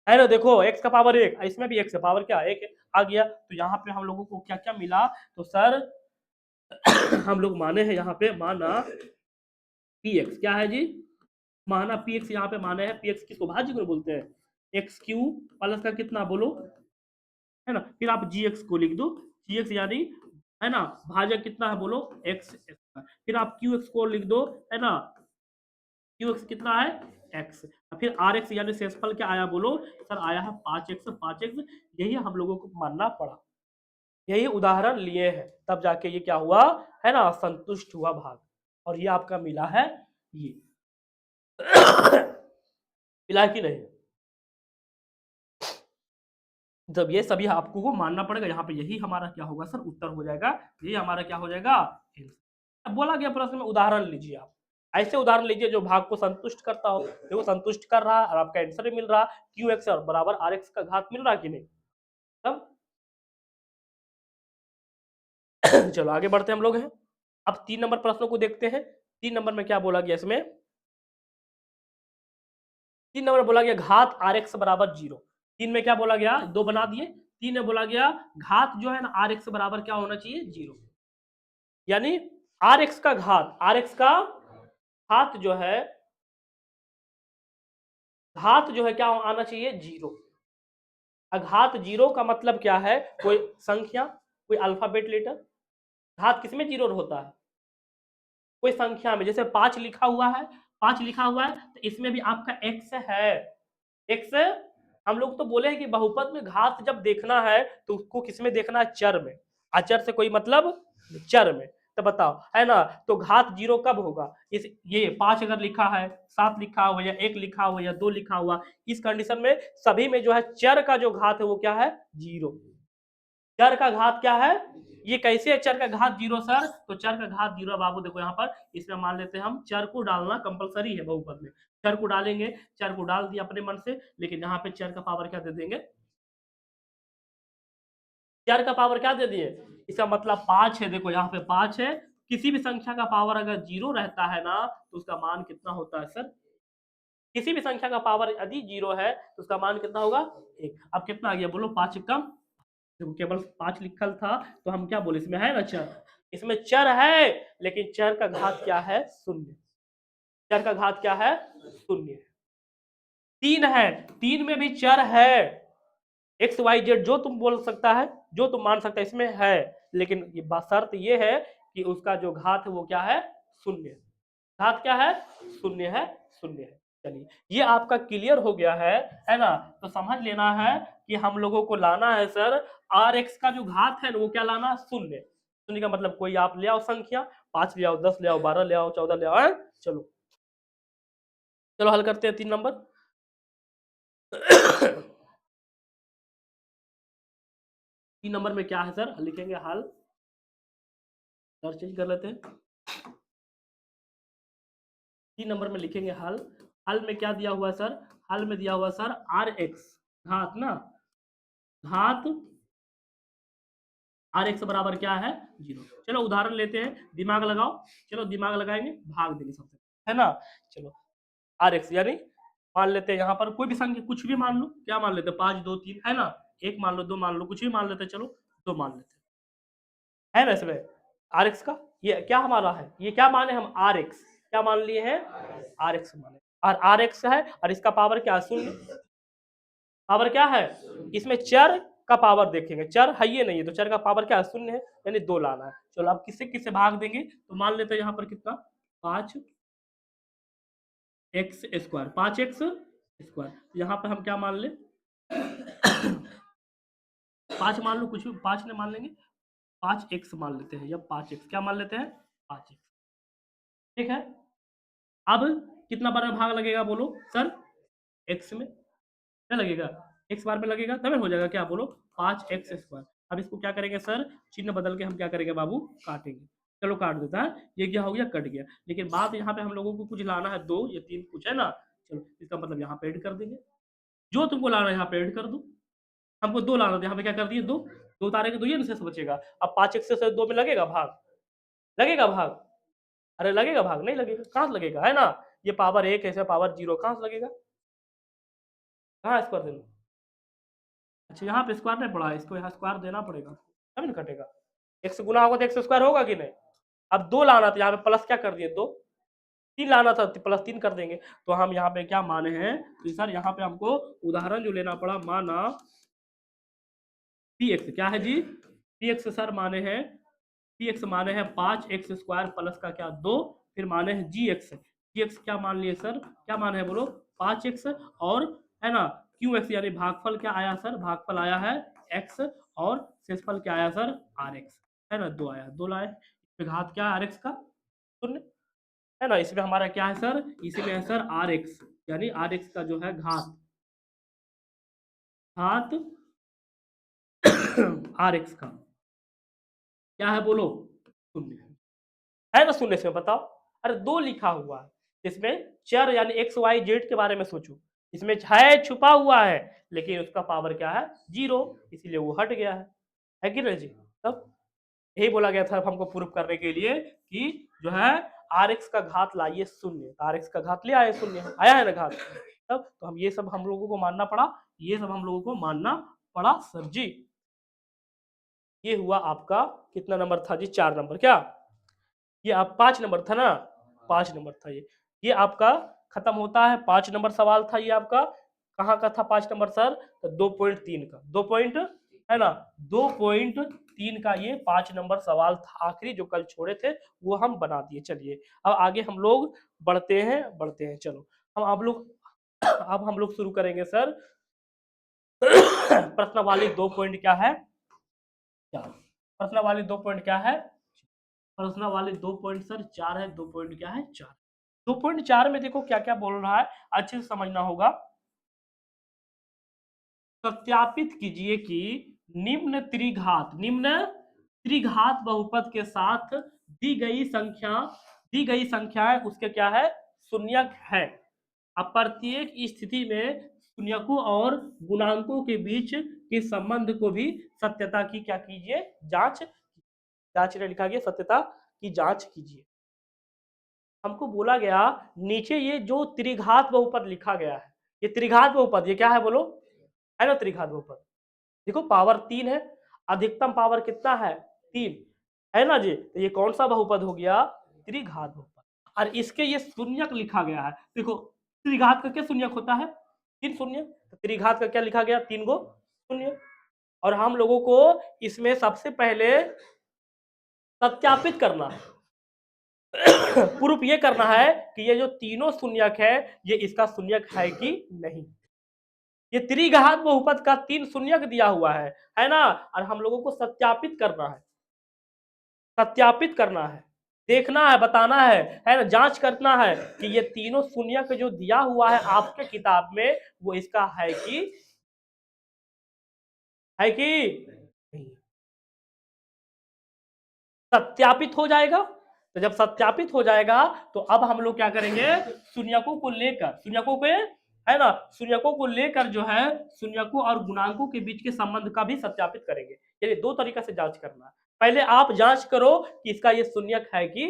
है ना, देखो x का पावर एक, इसमें भी x का पावर क्या एक आ गया, तो यहाँ पे हम लोगों को क्या क्या मिला, तो सर हम लोग माने हैं यहाँ पे, माना px, क्या है जी, माना px, यहाँ पे माने हैं px, किसको भाज्य को बोलते हैं, एक्स क्यू प्लस का कितना बोलो, है ना, फिर आप gx को लिख दो, gx यानी, है ना, भाजक कितना है बोलो, x, फिर आप qx को लिख दो, है ना, qx कितना है, x, फिर rx यानी शेषफल क्या आया बोलो, सर आया है 5x, 5x, यही हम लोगों को मानना पड़ा, यही उदाहरण लिए हैं, तब जाके ये क्या हुआ, है ना, संतुष्ट हुआ भाग, और ये आपका मिला है, ये मिला कि नहीं, जब ये सभी आपको को मानना पड़ेगा, यहाँ पे यही हमारा क्या होगा सर, उत्तर हो जाएगा, ये हमारा क्या हो जाएगा, अब बोला गया प्रश्न में उदाहरण लीजिए आप, ऐसे उदाहरण लीजिए जो भाग को संतुष्ट करता हो, देखो संतुष्ट कर रहा है और आपका आंसर भी मिल रहा, क्यू एक्स बराबर आर एक्स का घात मिल रहा कि नहीं, तब चलो आगे बढ़ते हम लोग हैं। अब 3 नंबर प्रश्नों को देखते हैं। 3 नंबर में क्या बोला गया, इसमें 3 नंबर बोला गया घात आर एक्स बराबर 0। 3 में क्या बोला गया, 2 बना दिए। 3 में बोला गया घात जो है ना आर एक्स बराबर क्या होना चाहिए, 0, यानी आर एक्स का घात, आर एक्स का घात जो है, घात जो है क्या आना चाहिए, 0। अघात 0 का मतलब क्या है, कोई संख्या, कोई अल्फाबेट लेटर, घात किसमें 0 होता है, कोई संख्या में, जैसे 5 लिखा हुआ है, 5 लिखा हुआ है तो इसमें भी आपका x है, x, हम लोग तो बोले हैं कि बहुपद में घात जब देखना है तो उसको किसमें देखना है, चर में, अचर से कोई मतलब, चर में, तो बताओ, है ना, तो घात 0 कब होगा, इस ये 5 अगर लिखा है, 7 लिखा हुआ या 1 लिखा हुआ या 2 लिखा हुआ, इस कंडीशन में सभी में जो है चर का जो घात है वो क्या है, 0, चर का घात क्या है, ये कैसे है चर का घात 0 सर, तो चर का घात 0 बाबू देखो यहाँ पर, इसमें मान लेते हैं हम चर को डालना कंपलसरी है बहुपद में, चर को डालेंगे, चर को डाल दिया अपने मन से, लेकिन यहाँ पे चर का पावर क्या दे देंगे, 4 का पावर क्या दे दिए, इसका मतलब 5 है। देखो यहाँ पे 5 है, किसी भी संख्या का पावर अगर 0 रहता है ना तो उसका मान कितना होता है सर, किसी भी संख्या का पावर यदि 0 है तो उसका मान कितना होगा 1। अब कितना आ गया बोलो, 5 कम, देखो केवल 5 लिखल था तो हम क्या बोले, इसमें है ना चर, इसमें चर है, लेकिन चर का घात क्या है, शून्य। चर का घात क्या है, शून्य। 3 है, 3 में भी चर है, एक्स वाई जेड जो तुम बोल सकता है, जो तुम मान सकता है इसमें है, लेकिन ये शर्त ये है कि उसका जो घात है वो क्या है, शून्य। घात क्या है, शून्य है, शून्य है। चलिए ये आपका क्लियर हो गया है ना। तो समझ लेना है कि हम लोगों को लाना है सर, आर एक्स का जो घात है वो क्या लाना, शून्य। शून्य का मतलब कोई आप ले आओ संख्या, 5 ले आओ, 10 ले आओ, 12 ले आओ, 14 ले आओ, चलो चलो हल करते हैं 3 नंबर। 3 नंबर में क्या है सर, लिखेंगे हल, सर चेंज कर लेते हैं। 3 नंबर में लिखेंगे हल। हल में क्या दिया हुआ है सर, हल में दिया हुआ सर आर एक्स घात ना, घात आर एक्स बराबर क्या है, 0। चलो उदाहरण लेते हैं, दिमाग लगाओ, चलो दिमाग लगाएंगे, भाग देंगे सबसे, है ना। चलो आर एक्स यानी मान लेते हैं यहाँ पर कोई भी संख्या कुछ भी मान लो, क्या मान लेते हैं, 5 2 3 है ना, 1 मान लो, 2 मान लो, कुछ भी मान लेते हैं, चलो 2 मान लेते हैं, है ना। इसमें आर एक्स का ये क्या हमारा है, ये क्या माने हम, आर एक्स क्या मान लिए हैं, आर एक्स माने, और आर एक्स है और इसका पावर क्या है, शून्य। पावर क्या है, इसमें चर का पावर देखेंगे, चर है ये नहीं है तो चर का पावर क्या है, शून्य है, यानी 2 लाना है। चलो अब किससे किससे भाग देंगे, तो मान लेते हैं यहाँ पर कितना, 5 एक्स स्क्वायर, 5 एक्स स्क्वायर, यहाँ पर हम क्या मान ले, 5 मान लो, कुछ भी 5 ने मान लेंगे, 5 एक्स मान लेते हैं, या 5 एक्स क्या मान लेते हैं, 5 एक्स, ठीक है। अब कितना बार में भाग लगेगा बोलो सर, एक्स में क्या लगेगा, एक्स बार में लगेगा, तब हो जाएगा क्या बोलो, 5 एक्स स्क्वायर। अब इसको क्या करेंगे सर, चिन्ह बदल के हम क्या करेंगे बाबू, काटेंगे। चलो काट देता है, ये क्या हो गया, कट गया, लेकिन बात यहाँ पे हम लोगों को कुछ लाना है, 2 या 3 कुछ है ना। चलो इसका मतलब यहाँ पे ऐड कर देंगे, जो तुमको लाना है यहाँ पे ऐड कर दो, हमको 2 लाना था, यहाँ पे क्या कर दिए, 2 2 उतारेंगे तो ये शेष बचेगा। अब 5 एक्स से 2 में लगेगा भाग, लगेगा भाग, अरे लगेगा भाग, नहीं लगेगा, कहाँ से लगेगा, है ना। ये पावर 1 है, पावर 0 कहाँ से लगेगा, कहाँ स्क्वायर देना, अच्छा यहाँ पे स्क्वायर नहीं पड़ा है, इसको यहाँ स्क्वायर देना पड़ेगा तब ना कटेगा, एक्स गुना होगा तो एक्स स्क्वायर होगा कि नहीं। अब 2 लाना था, यहाँ पे प्लस क्या कर दिए, 2, 3 लाना था, प्लस 3 कर देंगे। तो हम यहाँ पे क्या माने हैं, तो सर यहाँ पे हमको उदाहरण जो लेना पड़ा, माना पी एक्स क्या है जी, पी एक्स सर माने हैं, पी एक्स माने हैं 5 एक्स स्क्वायर प्लस का क्या 2, फिर माने हैं जी एक्स, जी एक्स क्या मान लिए सर, क्या माने हैं बोलो, 5 एक्स, और है ना क्यू एक्स यानी भागफल क्या आया सर, भागफल आया है एक्स, और शेषफल क्या आया सर, आर एक्स, है ना, 2 आया, 2 लाए, इसमें घात क्या है आर एक्स का, शून्य, है ना। इसमें हमारा क्या है सर, इसमें है सर आर एक्स, यानी आर एक्स का जो है घात, घात आर एक्स का क्या है बोलो, शून्य है ना, शून्य से बताओ, अरे 2 लिखा हुआ है, इसमें चर यानी एक्स वाई जेड के बारे में सोचो, इसमें है छुपा हुआ है, लेकिन उसका पावर क्या है, 0, इसीलिए वो हट गया है कि नहीं जी। तब यही बोला गया था हमको प्रूफ करने के लिए कि जो है आर एक्स का घात लाइए शून्य, आर एक्स का घात ले आए शून्य, आया है ना घात, तब तो हम ये सब हम लोगों को मानना पड़ा, ये सब हम लोगों को मानना पड़ा सर जी। ये हुआ आपका कितना नंबर था जी, 4 नंबर, क्या ये आप 5 नंबर था ना, 5 नंबर था ये आपका खत्म होता है, 5 नंबर सवाल था ये आपका, कहाँ का था 5 नंबर सर, तो 2.3 का, 2 पॉइंट है ना, 2.3 का ये 5 नंबर सवाल था, आखिरी जो कल छोड़े थे वो हम बना दिए। चलिए अब आगे हम लोग बढ़ते हैं, चलो हम आप लोग अब हम लोग शुरू करेंगे सर प्रश्नावली 2 पॉइंट क्या है, 4, प्रश्नावली 2 पॉइंट क्या है, प्रश्नावली 2 पॉइंट सर 4 है, 2 पॉइंट क्या है, 4, 2.4 में देखो क्या क्या बोल रहा है, अच्छे से समझना होगा। सत्यापित कीजिए कि निम्न त्रिघात बहुपद के साथ दी गई संख्या है उसके क्या है, शून्यक है। अब प्रत्येक स्थिति में शून्यकों और गुणांकों के बीच कि संबंध को भी सत्यता की क्या कीजिए, जांच लिखा गया सत्यता की जांच कीजिए। हमको बोला गया नीचे ये जो त्रिघात बहुपद लिखा गया है, ये त्रिघात बहुपद, ये क्या है बोलो, है ना त्रिघात बहुपद। देखो पावर 3 है, अधिकतम पावर कितना है 3, है ना जी। तो ये कौन सा बहुपद हो गया, त्रिघात बहुपद। और इसके ये शून्यक लिखा गया है। देखो त्रिघात का क्या शून्यक होता है, 3 शून्य। तो त्रिघात का क्या लिखा गया, 3 गो शून्य। और हम लोगों को इसमें सबसे पहले सत्यापित करना है, प्रूफ ये करना है कि ये जो तीनों शून्यक है ये इसका शून्यक है कि नहीं। ये त्रिघात बहुपद का 3 शून्यक दिया हुआ है ना। और हम लोगों को सत्यापित करना है, सत्यापित करना है, देखना है, बताना है ना, जांच करना है कि ये तीनों शून्यक जो दिया हुआ है आपके किताब में वो इसका है कि नहीं। सत्यापित हो जाएगा। तो जब सत्यापित हो जाएगा तो अब हम लोग क्या करेंगे, शून्यकों को लेकर, शून्यकों के, है ना, शून्यकों को लेकर जो है शून्यकों और गुणांकों के बीच के संबंध का भी सत्यापित करेंगे। यानी 2 तरीका से जांच करना है। पहले आप जांच करो कि इसका ये शून्यक है कि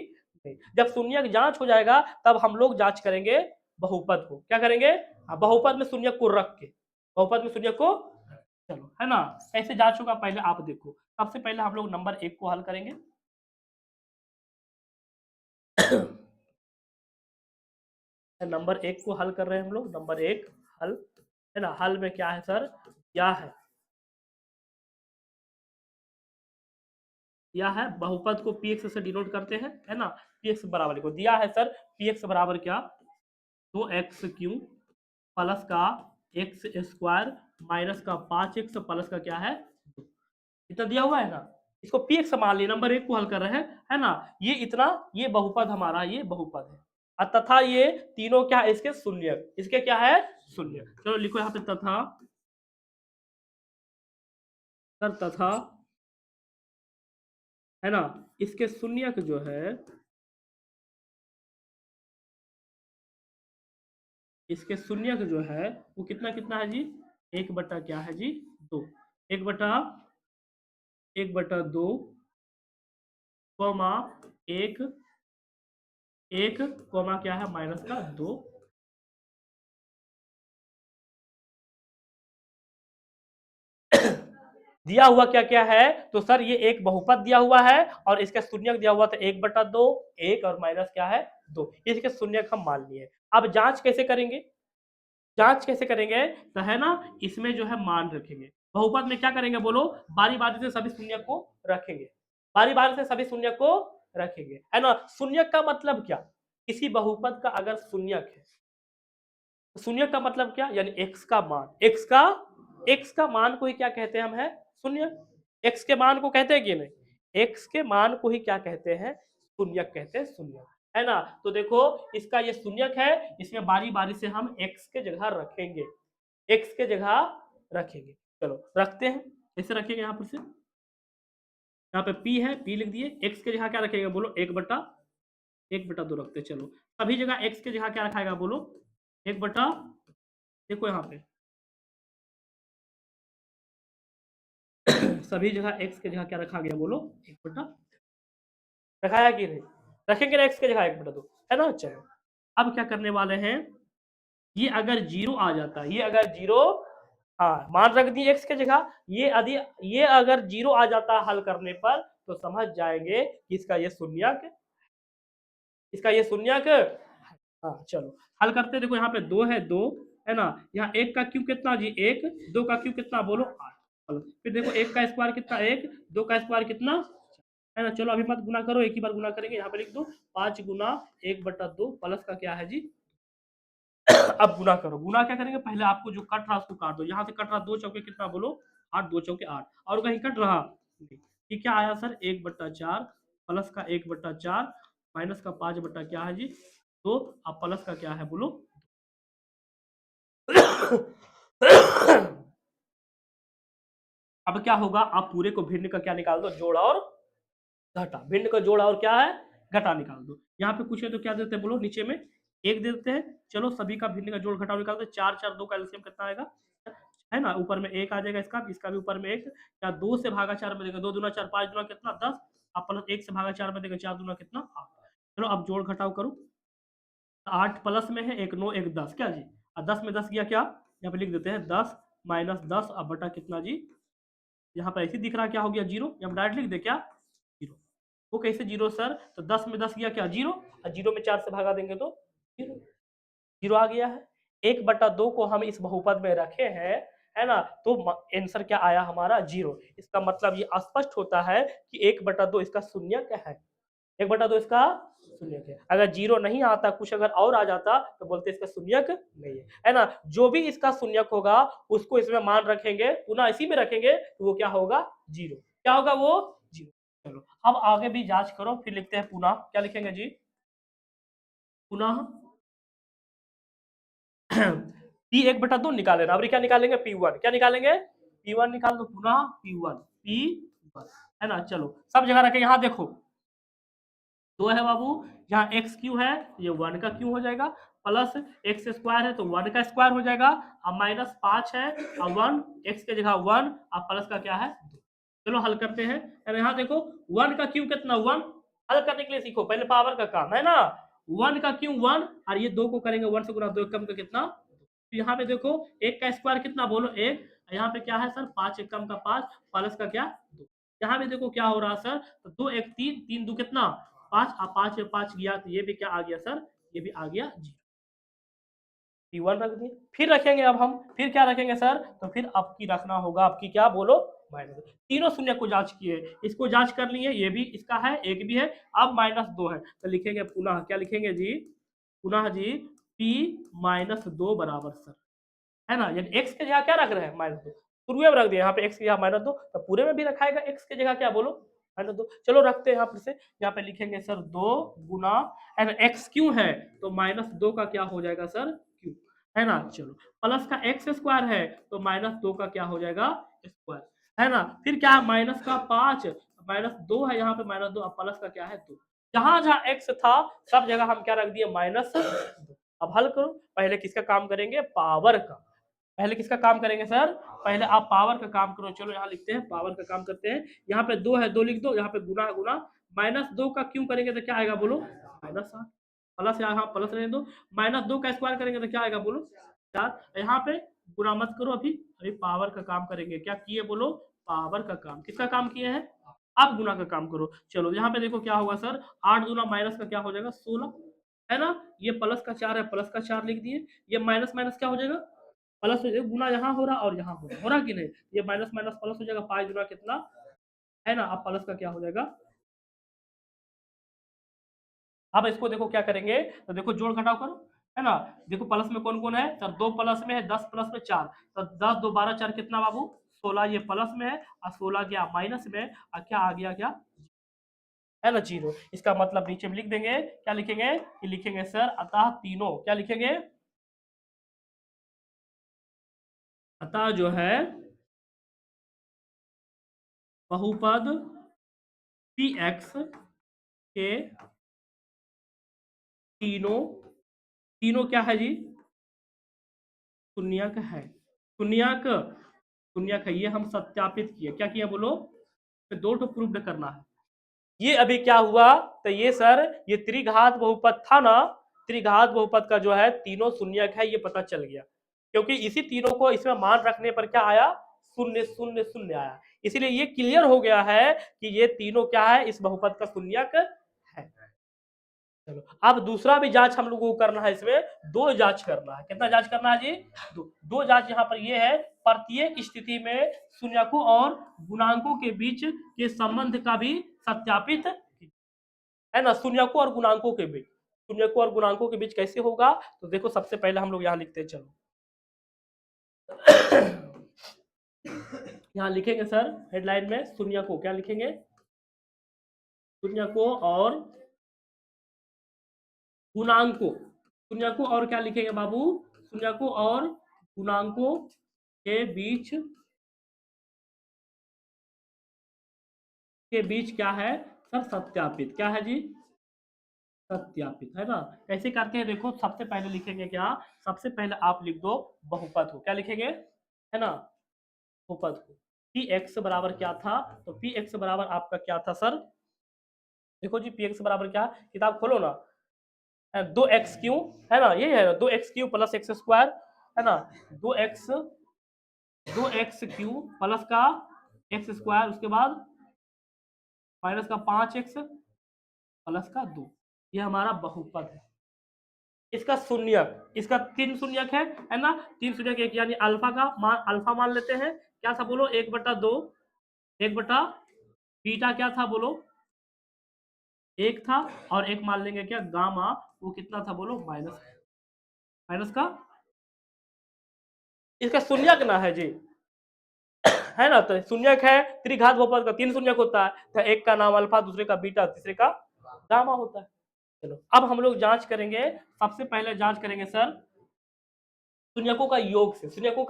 नहीं। जब शून्यक जांच हो जाएगा तब हम लोग जांच करेंगे बहुपद को, क्या करेंगे, बहुपद में शून्यक को रख के, बहुपद में शून्यक को, चलो है ना। ऐसे जांच होगा, पहले आप देखो। सबसे पहले हम लोग नंबर 1 को हल करेंगे। नंबर 1 को हल कर रहे हैं हम लोग। नंबर 1 हल, है ना। हल में क्या है सर, क्या है, दिया है बहुपद को px से डिनोट करते हैं, है ना। px बराबर को दिया है सर, px बराबर क्या, 2x³ प्लस का x स्क्वायर माइनस का 5x प्लस का क्या है 2, इतना दिया हुआ है ना। इसको px मान लिया, नंबर 1 को हल कर रहे हैं, है ना। ये इतना, ये बहुपद हमारा, ये बहुपद है। तथा ये तीनों क्या है, इसके शून्य, इसके क्या है शून्य। चलो लिखो यहाँ पे तथा, सर तथा, है ना, इसके शून्यक जो है, इसके शून्यक जो है वो कितना कितना है जी, 1 बटा क्या है जी 2, 1 बटा 1/2 कॉमा 1, 1 कॉमा क्या है माइनस का 2। दिया हुआ क्या क्या है, तो सर ये एक बहुपद दिया हुआ है और इसका शून्यक दिया हुआ था 1/2, 1 और माइनस क्या है 2, इसके शून्यक हम मान लिए। अब जांच कैसे करेंगे, जांच कैसे करेंगे, तो है ना, इसमें जो है मान रखेंगे। बहुपद में क्या करेंगे बोलो, बारी बारी से सभी शून्य को रखेंगे, बारी बारी से सभी शून्य को रखेंगे, है ना। शून्यक का मतलब क्या, किसी बहुपद का अगर शून्यक है, शून्य का मतलब क्या, यानी x का मान, x का मान को ही क्या कहते हैं हम, है शून्य। x के मान को कहते हैं कि नहीं, x के मान को ही क्या कहते हैं, शून्यक कहते हैं, शून्य, है ना। तो देखो इसका ये शून्यक है, इसमें बारी बारी से हम x के जगह रखेंगे, x के जगह रखेंगे। चलो रखते हैं, ऐसे रखेंगे यहाँ पर से, यहाँ पे p है, p लिख दिए। x के जगह क्या रखेंगे बोलो, 1/2 रखते। चलो सभी जगह x के जगह क्या रखाएगा बोलो, 1 बटा, देखो यहाँ पे सभी जगह x के जगह क्या रखा गया बोलो, 1 बटा, रखाया कि नहीं, रखेंगे ना x के जगह 1/2, है ना। चलो अब क्या करने वाले हैं, ये अगर जीरो आ जाता है, ये अगर जीरो, हाँ मान रख दिए x के जगह, ये यदि ये अगर जीरो आ जाता है हल करने पर तो समझ जाएंगे कि इसका ये शून्यक, इसका ये शून्यक, हाँ चलो हल करते। देखो यहाँ पे 2 है, 2 है ना, यहाँ 1 का क्यूब कितना जी 1, 2 का क्यूब कितना बोलो 8। चलो फिर देखो 1 का स्क्वायर कितना 1, 2 का स्क्वायर कितना, है ना। चलो अभी मत गुना करो, एक ही बार गुना करेंगे, यहाँ पे लिख दो 5 गुना 1/2 प्लस का क्या है जी अब गुना करो, गुना क्या करेंगे, पहले आपको जो कट रहा उसको काट दो, यहाँ से कट रहा 2 चौके कितना बोलो 8, 2 चौके 8, और कहीं कट रहा ये क्या आया सर 1/4 प्लस का 1/4 माइनस का 5 बटा क्या है जी 2, अब प्लस का क्या है बोलो अब क्या होगा, आप पूरे को भिन्न का क्या निकाल दो, जोड़ और घटा, भिन्न का जोड़ और क्या है घटा निकाल दो। यहाँ पे पूछे तो क्या देते हैं बोलो, नीचे में 1 दे देते हैं। चलो सभी का भिन्न का जोड़ घटाव निकाल दो, 4 4 2 का एलसीएम कितना आएगा, है ना, ऊपर में 1 आ जाएगा, इसका भी ऊपर में 1, क्या 2 से भागा 4 में देगा, 2 दूना 4, 5 दूना कितना 10, अब प्लस 1 से भागा 4 में देगा, 4 दूना कितना 8। चलो अब जोड़ घटाव करो, 8 प्लस में है, 1 9 1 10, क्या जी, और 10 में 10 गया क्या, यहाँ पे लिख देते हैं 10 माइनस 10 अब बटा कितना जी, यहाँ पर ऐसे दिख रहा क्या हो गया 0, यहाँ डायरेक्ट लिख दे क्या 0। वो कैसे 0 सर, तो 10 में 10 गया क्या 0, और 0 में 4 से भागा देंगे तो 0, 0 आ गया है। 1/2 को हम इस बहुपद में रखे हैं, है ना, तो आंसर क्या आया हमारा 0। इसका मतलब ये स्पष्ट होता है कि 1/2 इसका शून्यक है, 1/2 इसका शून्यक है। अगर 0 नहीं आता, कुछ अगर और आ जाता तो बोलते इसका शून्यक नहीं है ना। जो भी इसका शून्यक होगा उसको इसमें मान रखेंगे, पुनः इसी में रखेंगे तो वो क्या होगा 0, क्या होगा वो 0। चलो अब आगे भी जांच करो, फिर लिखते हैं पुनः, क्या लिखेंगे जी पुनः P1/2 निकालेना, अब क्या निकालेंगे P1, क्या निकालेंगे P1 निकाल दो, पुनः P1 है ना। चलो सब जगह रखे, यहाँ देखो 2 है बाबू, यहाँ एक्स क्यू है, ये 1 का क्यू हो जाएगा, प्लस एक्स स्क्वायर है तो 1 का स्क्वायर हो जाएगा, अब माइनस 5 है और 1 एक्स के जगह 1, अब प्लस का क्या है 2। चलो हल करते हैं, यहाँ देखो 1 का क्यू कितना 1, हल करने के लिए सीखो, पहले पावर का काम है ना, 1 का क्यू 1 और ये 2 को करेंगे 1 से गुणा, 2 कम का कितना, तो यहाँ पे देखो 1 का स्क्वायर कितना बोलो 1, यहाँ पे क्या है सर 5 1 कम का 5, प्लस का क्या 2, यहाँ पे देखो क्या हो रहा सर, तो 2 1 3 3 2 कितना 5, अब 5 में 5 गया तो ये भी क्या आ गया सर, ये भी आ गया 0। P1 रख दिए, फिर रखेंगे अब हम, फिर क्या रखेंगे सर, तो फिर आपकी रखना होगा, आपकी क्या बोलो माइनस, तीनों शून्य को जांच किए, इसको जांच कर लिए, ये भी इसका है, एक भी है, अब -2 है, तो लिखेंगे पुनः, क्या लिखेंगे जी पुनः जी P-2 बराबर सर, है ना, यानी x के जगह क्या रख रहे हैं -2, शुरू में रख दिया, यहाँ पे x की जगह -2, तो पूरे में भी रखाएगा x की जगह क्या बोलो -2। चलो रखते हैं यहाँ पर से, यहाँ पे लिखेंगे सर 2 गुना, x क्यों है तो -2 का क्या हो जाएगा सर क्यू, है ना। चलो प्लस का x स्क्वायर है तो -2 का क्या हो जाएगा स्क्वायर, है ना। फिर क्या है माइनस का 5 -2 है, यहाँ पे -2, अब प्लस का क्या है 2, जहां जहां x था सब जगह हम क्या रख दिए -2। अब हल करो, पहले किसका काम करेंगे पावर का, पहले किसका काम करेंगे सर, पहले आप पावर का काम करो। चलो यहाँ लिखते हैं पावर का काम करते हैं, यहाँ पे 2 है 2 लिख दो, यहाँ पे गुना गुना, -2 का क्यों करेंगे तो क्या आएगा बोलो -8, प्लस यहाँ प्लस रहने दो, -2 का स्क्वायर करेंगे तो क्या आएगा बोलो 4, यहाँ पे गुना मत करो, अभी अभी पावर का काम करेंगे, क्या किए बोलो पावर का काम, किसका काम किए हैं आप गुना का काम करो। चलो यहाँ पे देखो क्या होगा सर, 8 दूना माइनस का क्या हो जाएगा 16, है ना, ये प्लस का 4 है, प्लस का 4 लिख दिए, ये माइनस माइनस क्या हो जाएगा प्लस हो जाएगा, गुना यहाँ हो रहा और यहाँ हो रहा कि नहीं, ये माइनस माइनस प्लस हो जाएगा, 5 गुना कितना है ना, अब प्लस का क्या हो जाएगा। अब इसको देखो क्या करेंगे, तो देखो जोड़ घटाव करो, है ना, देखो प्लस में कौन कौन है सर, 2 प्लस में है, 10 प्लस में 4, तो 10 2 12 4 कितना बाबू 16, ये प्लस में है और 16 गया माइनस में, और क्या आ गया क्या है ना 0। इसका मतलब नीचे में लिख देंगे, क्या लिखेंगे कि लिखेंगे सर अतः तीनों, क्या लिखेंगे अतः जो है बहुपद px के तीनों, तीनों क्या है जी शून्यक है, शून्यक शून्यक है, ये हम सत्यापित किए, क्या किया बोलो, तो 2 तो प्रूव्ड करना है। ये अभी क्या हुआ, तो ये सर ये त्रिघात बहुपद था ना, त्रिघात बहुपद का जो है तीनों शून्यक है, ये पता चल गया, क्योंकि इसी तीनों को इसमें मान रखने पर क्या आया शून्य शून्य शून्य आया, इसीलिए ये क्लियर हो गया है कि ये तीनों क्या है इस बहुपद का शून्यक है। चलो अब दूसरा भी जांच हम लोगों को करना है, इसमें 2 जांच करना है, कितना जांच करना है जी 2 जांच, यहाँ पर ये है प्रत्येक स्थिति में शून्यकों और गुणांकों के बीच के संबंध का भी सत्यापित, है ना, शून्यकों और गुणांकों के बीच, शून्यकों और गुणांकों के बीच कैसे होगा, तो देखो सबसे पहले हम लोग यहाँ लिखते हैं, चलो यहाँ लिखेंगे सर हेडलाइन में शून्यकों, क्या लिखेंगे शून्यकों और गुणांकों, शून्यकों और क्या लिखेंगे बाबू शून्यकों और गुणांकों के बीच क्या है सर सत्यापित, क्या है जी सत्यापित, है ना। कैसे करते हैं देखो, सबसे पहले लिखेंगे क्या, सबसे पहले आप लिख दो बहुपद हो, क्या लिखेंगे है ना, बहुपद को। पी एक्स बराबर क्या था, तो पी एक्स बराबर आपका क्या था सर, देखो जी, पी एक्स बराबर क्या, किताब खोलो ना, 2x क्यू, है ना, यही है ना, 2x Q plus x square, है ना, 2x क्यू प्लस का एक्स स्क्वायर, उसके बाद माइनस का 5x प्लस का 2, ये हमारा बहुपद है। इसका शून्यक, इसका 3 शून्यक है ना, 3 शून्यक एक, यानी अल्फा का मान, अल्फा मान लेते हैं, क्या था बोलो, 1/2, 1/, बीटा क्या था बोलो, 1 था, और एक मान लेंगे क्या गामा, वो कितना था बोलो, माइनस, माइनस का, इसका शून्यक ना है जी, है ना, तो शून्यक है, त्रिघात बहुपद का 3 शून्यक होता है, तो एक का नाम अल्फा, दूसरे का बीटा, तीसरे का गामा होता है। चलो अब हम लोग जांच करेंगे, सबसे पहले जांच करेंगे सर शून्यकों का योग से, शून्यकों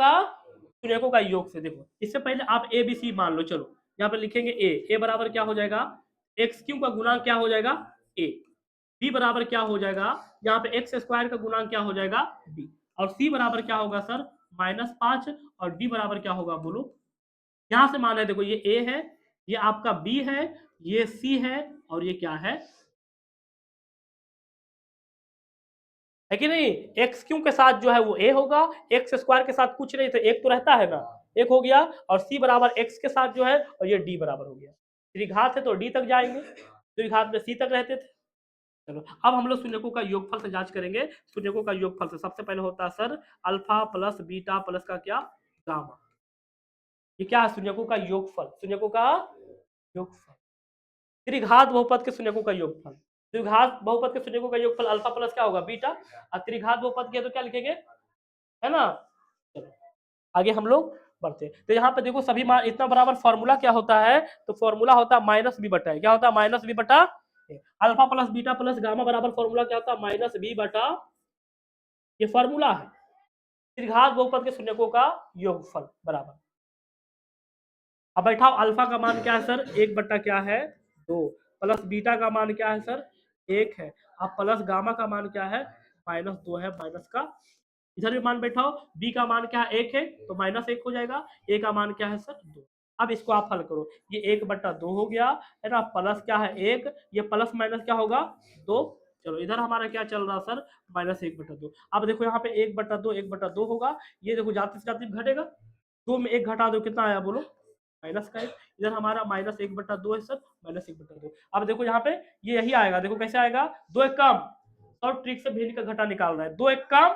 का योग से। देखो इससे पहले आप ए बी सी मान लो, चलो यहाँ पे लिखेंगे ए बराबर क्या हो जाएगा, एक्स क्यू का गुणांक क्या हो जाएगा, ए, बी बराबर क्या हो जाएगा, यहाँ पे एक्स स्क्वायर का गुणांक क्या हो जाएगा, बी, और सी बराबर क्या होगा सर, -5, और डी बराबर क्या होगा बोलो, यहां से मान है, देखो ये ए है, ये आपका बी है, ये सी है, और ये क्या है कि नहीं, एक्स क्यू के साथ जो है वो ए होगा, एक्स स्क्वायर के साथ कुछ नहीं, तो एक तो रहता है ना, एक हो गया, और सी बराबर एक्स के साथ जो है, और ये डी बराबर हो गया, त्रिघात है तो डी तक जाएंगे, द्विघात में सी तक रहते थे। चलो अब हम लोग शून्यकों का योगफल से जांच करेंगे, शून्यकों का योगफल से सबसे पहले होता है sir alpha plus beta plus का क्या, गामा, ये क्या है, शून्यकों का योगफल, शून्यकों का योगफल, त्रिघात बहुपद के शून्यकों का योगफल, द्विघात बहुपद के शून्यकों का योगफल अल्फा प्लस क्या होगा, बीटा, और त्रिघात बहुपद के तो क्या लिखेंगे, है ना। चलो आगे हम लोग बढ़ते हैं, तो यहाँ पे देखो सभी मान इतना बराबर, फॉर्मूला क्या होता है, तो फॉर्मूला होता है माइनस बी बटा, क्या होता है, माइनस बी बटा, alpha plus beta plus gamma बराबर फॉर्मूला क्या होता है, माइनस बी बटा, ये फॉर्मूला है त्रिघात बहुपद के शून्यकों का योगफल बराबर। अब बैठाओ, अल्फा का मान क्या है सर, 1/, क्या है 2, प्लस बीटा का मान क्या है सर 1 है, अब प्लस गामा का मान क्या है -2 है, माइनस का, इधर भी मान बैठाओ, बी का मान क्या है 1 है, तो -1 हो जाएगा, ए का मान क्या है सर 2। अब इसको आप हल करो, ये 1/2 हो गया, है ना, प्लस क्या है 1, ये प्लस माइनस क्या होगा 2। चलो इधर हमारा क्या चल रहा सर, -1/2। अब देखो यहाँ पे 1/2, 1/2 होगा, ये देखो जाते से जाते घटेगा, 2 में 1 घटा दो, कितना आया बोलो, माइनस का 1, इधर हमारा -1/2 है सर, -1/2। अब देखो यहाँ पे ये यही आएगा, देखो कैसे आएगा, 2 एक काम, और ट्रिक से भेद का घटा निकाल रहा है, 2 एक काम,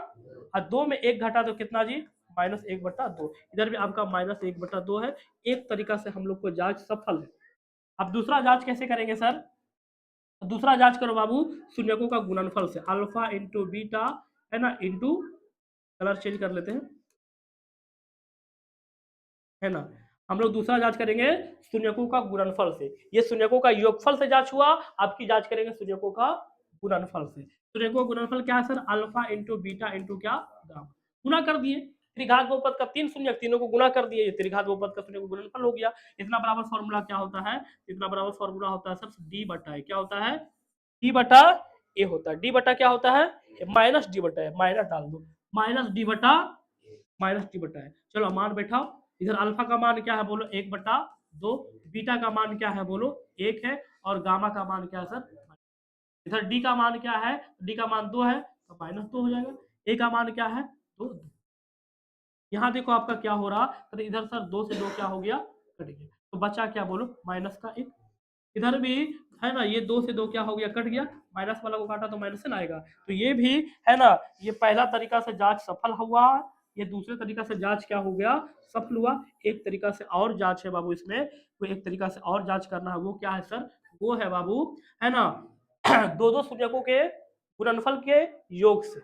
और 2 में 1 घटा तो कितना जी, -1/2, इधर भी आपका -1/2 है। एक तरीका से हम लोग को जांच सफल है। अब दूसरा जांच कैसे करेंगे सर, दूसरा जांच करो बाबू, शून्यकों का गुणनफल से, अल्फा इंटू बीटा, है ना, इंटू, कलर चेंज कर लेते हैं, है ना, हम लोग दूसरा जांच करेंगे शून्यकों का गुणनफल से, ये शून्यकों का योगफल से जांच हुआ, आपकी जांच करेंगे शून्यकों का गुणनफल से। शून्यकों का गुणनफल क्या है sir, alpha into beta into क्या, गामा, गुना कर दिए, त्रिघात बहुपद का 3 शून्यक, तीनों को गुना कर दिए, ये त्रिघात बहुपद का शून्य को गुणनफल हो गया। इतना बराबर फॉर्मूला क्या होता है, इतना बराबर फॉर्मूला होता है सर डी बटा ए, क्या होता है, डी बटा ए होता है, डी बटा क्या होता है, माइनस डी बटा है, माइनस डाल दो, माइनस डी बटा है। चलो मान बैठाओ, इधर अल्फा का मान क्या है बोलो, 1/2, बीटा का मान क्या है बोलो 1 है, और गामा का मान क्या है सर, इधर डी का मान क्या है, डी का मान 2 है, तो -2 हो जाएगा, ए का मान क्या है 2। यहाँ देखो आपका क्या हो रहा, तो इधर सर 2 से 2 क्या हो गया, कट गया, तो बचा क्या बोलो, -1। इधर भी है ना, ये 2 से 2 क्या हो गया, कट गया, माइनस वाला को काटा तो माइनस से ना आएगा, तो ये भी है ना, ये पहला तरीका से जांच सफल हुआ, ये दूसरे तरीका से जांच क्या हो गया, सफल हुआ। एक तरीका से और जांच है बाबू इसमें, तो एक तरीका से और जांच करना है, वो क्या है सर, वो है बाबू, है ना, दो दो शून्यकों के गुणनफल के योग से,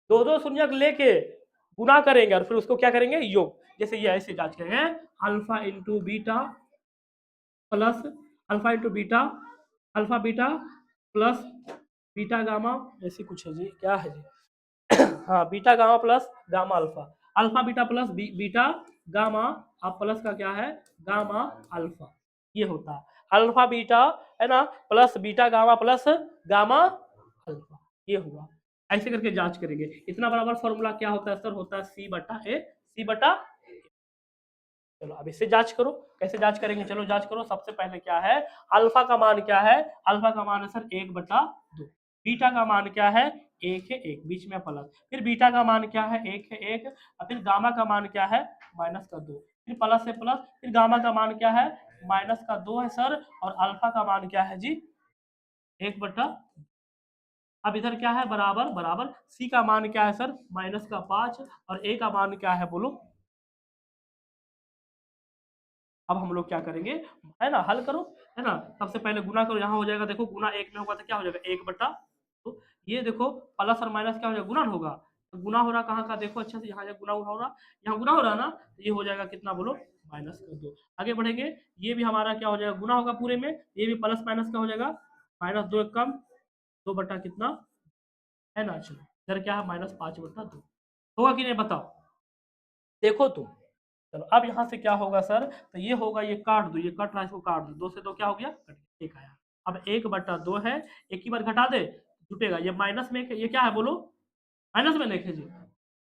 दो दो शून्यक लेके गुना करेंगे, और फिर उसको क्या करेंगे, योग, जैसे ये ऐसे जांच करेंगे, alpha into beta plus, alpha into beta, alpha beta plus beta gamma, ऐसे कुछ है जी, क्या है जी, हाँ beta gamma plus gamma alpha, alpha beta plus beta gamma, अब प्लस का क्या है, गामा अल्फा, ये होता है अल्फा बीटा, है ना, plus beta gamma plus gamma alpha, ये हुआ। ऐसे करके जांच करेंगे। इतना बराबर फॉर्मूला क्या होता है सर, होता है सी बटा ए, सी बटा, चलो अब इससे जांच करो, कैसे जांच करेंगे, चलो जांच करो। सबसे पहले क्या है, अल्फा का मान क्या है, अल्फा का मान है सर 1/2, बीटा का मान क्या है 1 है 1, बीच में प्लस, फिर बीटा का मान क्या है 1 है 1, और फिर गामा का मान क्या है -2, फिर प्लस से प्लस, फिर गामा का मान क्या है -2 है सर, और अल्फा का मान क्या है जी 1/। अब इधर क्या है बराबर बराबर, सी का मान क्या है सर -5, और ए का मान क्या है बोलो। अब हम लोग क्या करेंगे, है ना, हल करो, है ना। सबसे पहले गुना करो, यहाँ हो जाएगा, देखो गुना एक में होगा तो क्या हो जाएगा 1/, ये देखो प्लस और माइनस क्या हो जाएगा, गुना होगा, तो गुना हो रहा कहाँ का देखो अच्छे से, यहाँ गुना हो रहा, यहाँ गुना हो रहा ना, तो ये हो जाएगा कितना बोलो -2। आगे बढ़ेंगे, ये भी हमारा क्या हो जाएगा, गुना होगा पूरे में, ये भी प्लस माइनस क्या हो जाएगा -2 कम 2 कितना, है ना। चलो इधर क्या है -5/2, होगा कि नहीं बताओ, देखो तुम। चलो अब यहाँ से क्या होगा सर, तो ये होगा, ये काट दो, ये कट रहा है, इसको काट दो, 2 से 2 क्या हो गया, कट गया, एक आया। अब 1/2 है, एक ही बार घटा दे जुटेगा, ये माइनस में, ये क्या है बोलो, माइनस में देखे जी,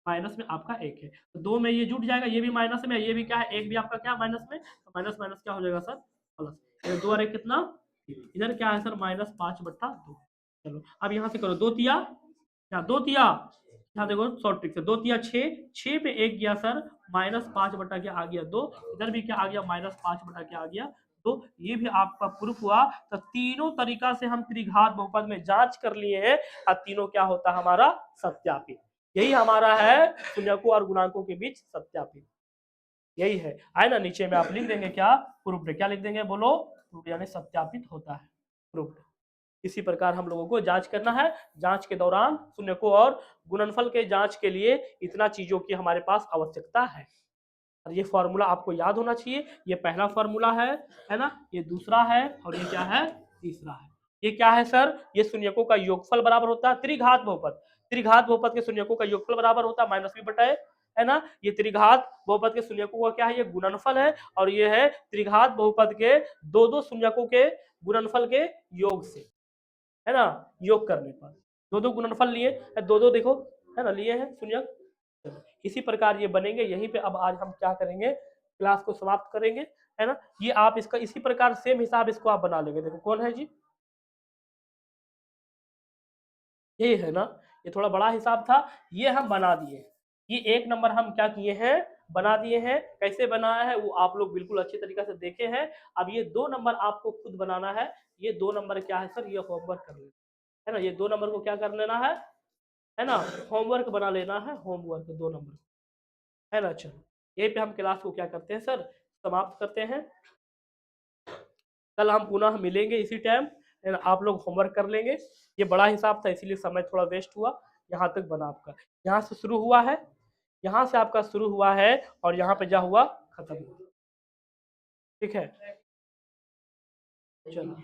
माइनस में आपका 1 है, तो 2 में ये जुट जाएगा, ये भी माइनस में, ये भी क्या है, एक भी आपका क्या माइनस में, तो माइनस माइनस क्या हो जाएगा सर प्लस, ये 2 और 1 कितना, इधर क्या है सर -5/2। चलो अब यहाँ से करो, 2 तिया क्या, 2 तिया, यहाँ देखो शॉर्ट ट्रिक से, 2 तिया 6, 6 पे 1 गया सर -5 क्या आ गया 2, इधर भी क्या आ गया -5 क्या आ गया 2, ये भी आपका प्रूफ हुआ। तो तीनों तरीका से हम त्रिघात बहुपद में जांच कर लिए हैं, और तीनों क्या होता है हमारा सत्यापित, यही हमारा है शून्यकों और गुणांकों के बीच सत्यापित, यही है। आए ना, नीचे में आप लिख देंगे क्या, प्रूफ, क्या लिख देंगे बोलो, प्रूफ यानी सत्यापित होता है, प्रूफ। इसी प्रकार हम लोगों को जांच करना है, जांच के दौरान शून्यकों और गुणनफल के जांच के लिए इतना चीजों की हमारे पास आवश्यकता है, और ये फॉर्मूला आपको याद होना चाहिए, ये पहला फॉर्मूला है ना, ये दूसरा है, और ये क्या है तीसरा है। ये क्या है सर, ये शून्यकों का योगफल बराबर होता है त्रिघात बहुपद, त्रिघात बहुपद के शून्यकों का योगफल बराबर होता है -b/a, है ना। ये त्रिघात बहुपद के शून्यकों का क्या है, ये गुणनफल है, और ये है त्रिघात बहुपद के दो दो शून्यकों के गुणनफल के योग से, है ना, योग करने पर दो दो गुणनफल लिए, दो दो देखो, है ना, लिए हैं शून्यक। इसी प्रकार ये बनेंगे, यहीं पे अब आज हम क्या करेंगे, क्लास को समाप्त करेंगे, है ना। ये आप इसका इसी प्रकार सेम हिसाब इसको आप बना लेंगे, देखो कौन है जी, ये है ना, ये थोड़ा बड़ा हिसाब था, ये हम बना दिए, ये 1 नंबर हम क्या किए हैं, बना दिए हैं। कैसे बनाया है वो आप लोग बिल्कुल अच्छे तरीके से देखे हैं। अब ये 2 नंबर आपको खुद बनाना है, ये 2 नंबर क्या है सर, ये होमवर्क कर लेना है ना, ये 2 नंबर को क्या कर लेना है ना, होमवर्क बना लेना है, होमवर्क 2 नंबर, है ना। चलो यहीं पे हम क्लास को क्या करते हैं सर, समाप्त करते हैं। कल हम पुनः मिलेंगे इसी टाइम, आप लोग होमवर्क कर लेंगे। ये बड़ा हिसाब था इसीलिए समय थोड़ा वेस्ट हुआ, यहाँ तक बना आपका, यहाँ से शुरू हुआ है, यहाँ से आपका शुरू हुआ है, और यहाँ पे जा हुआ खत्म हुआ, ठीक है। चलो।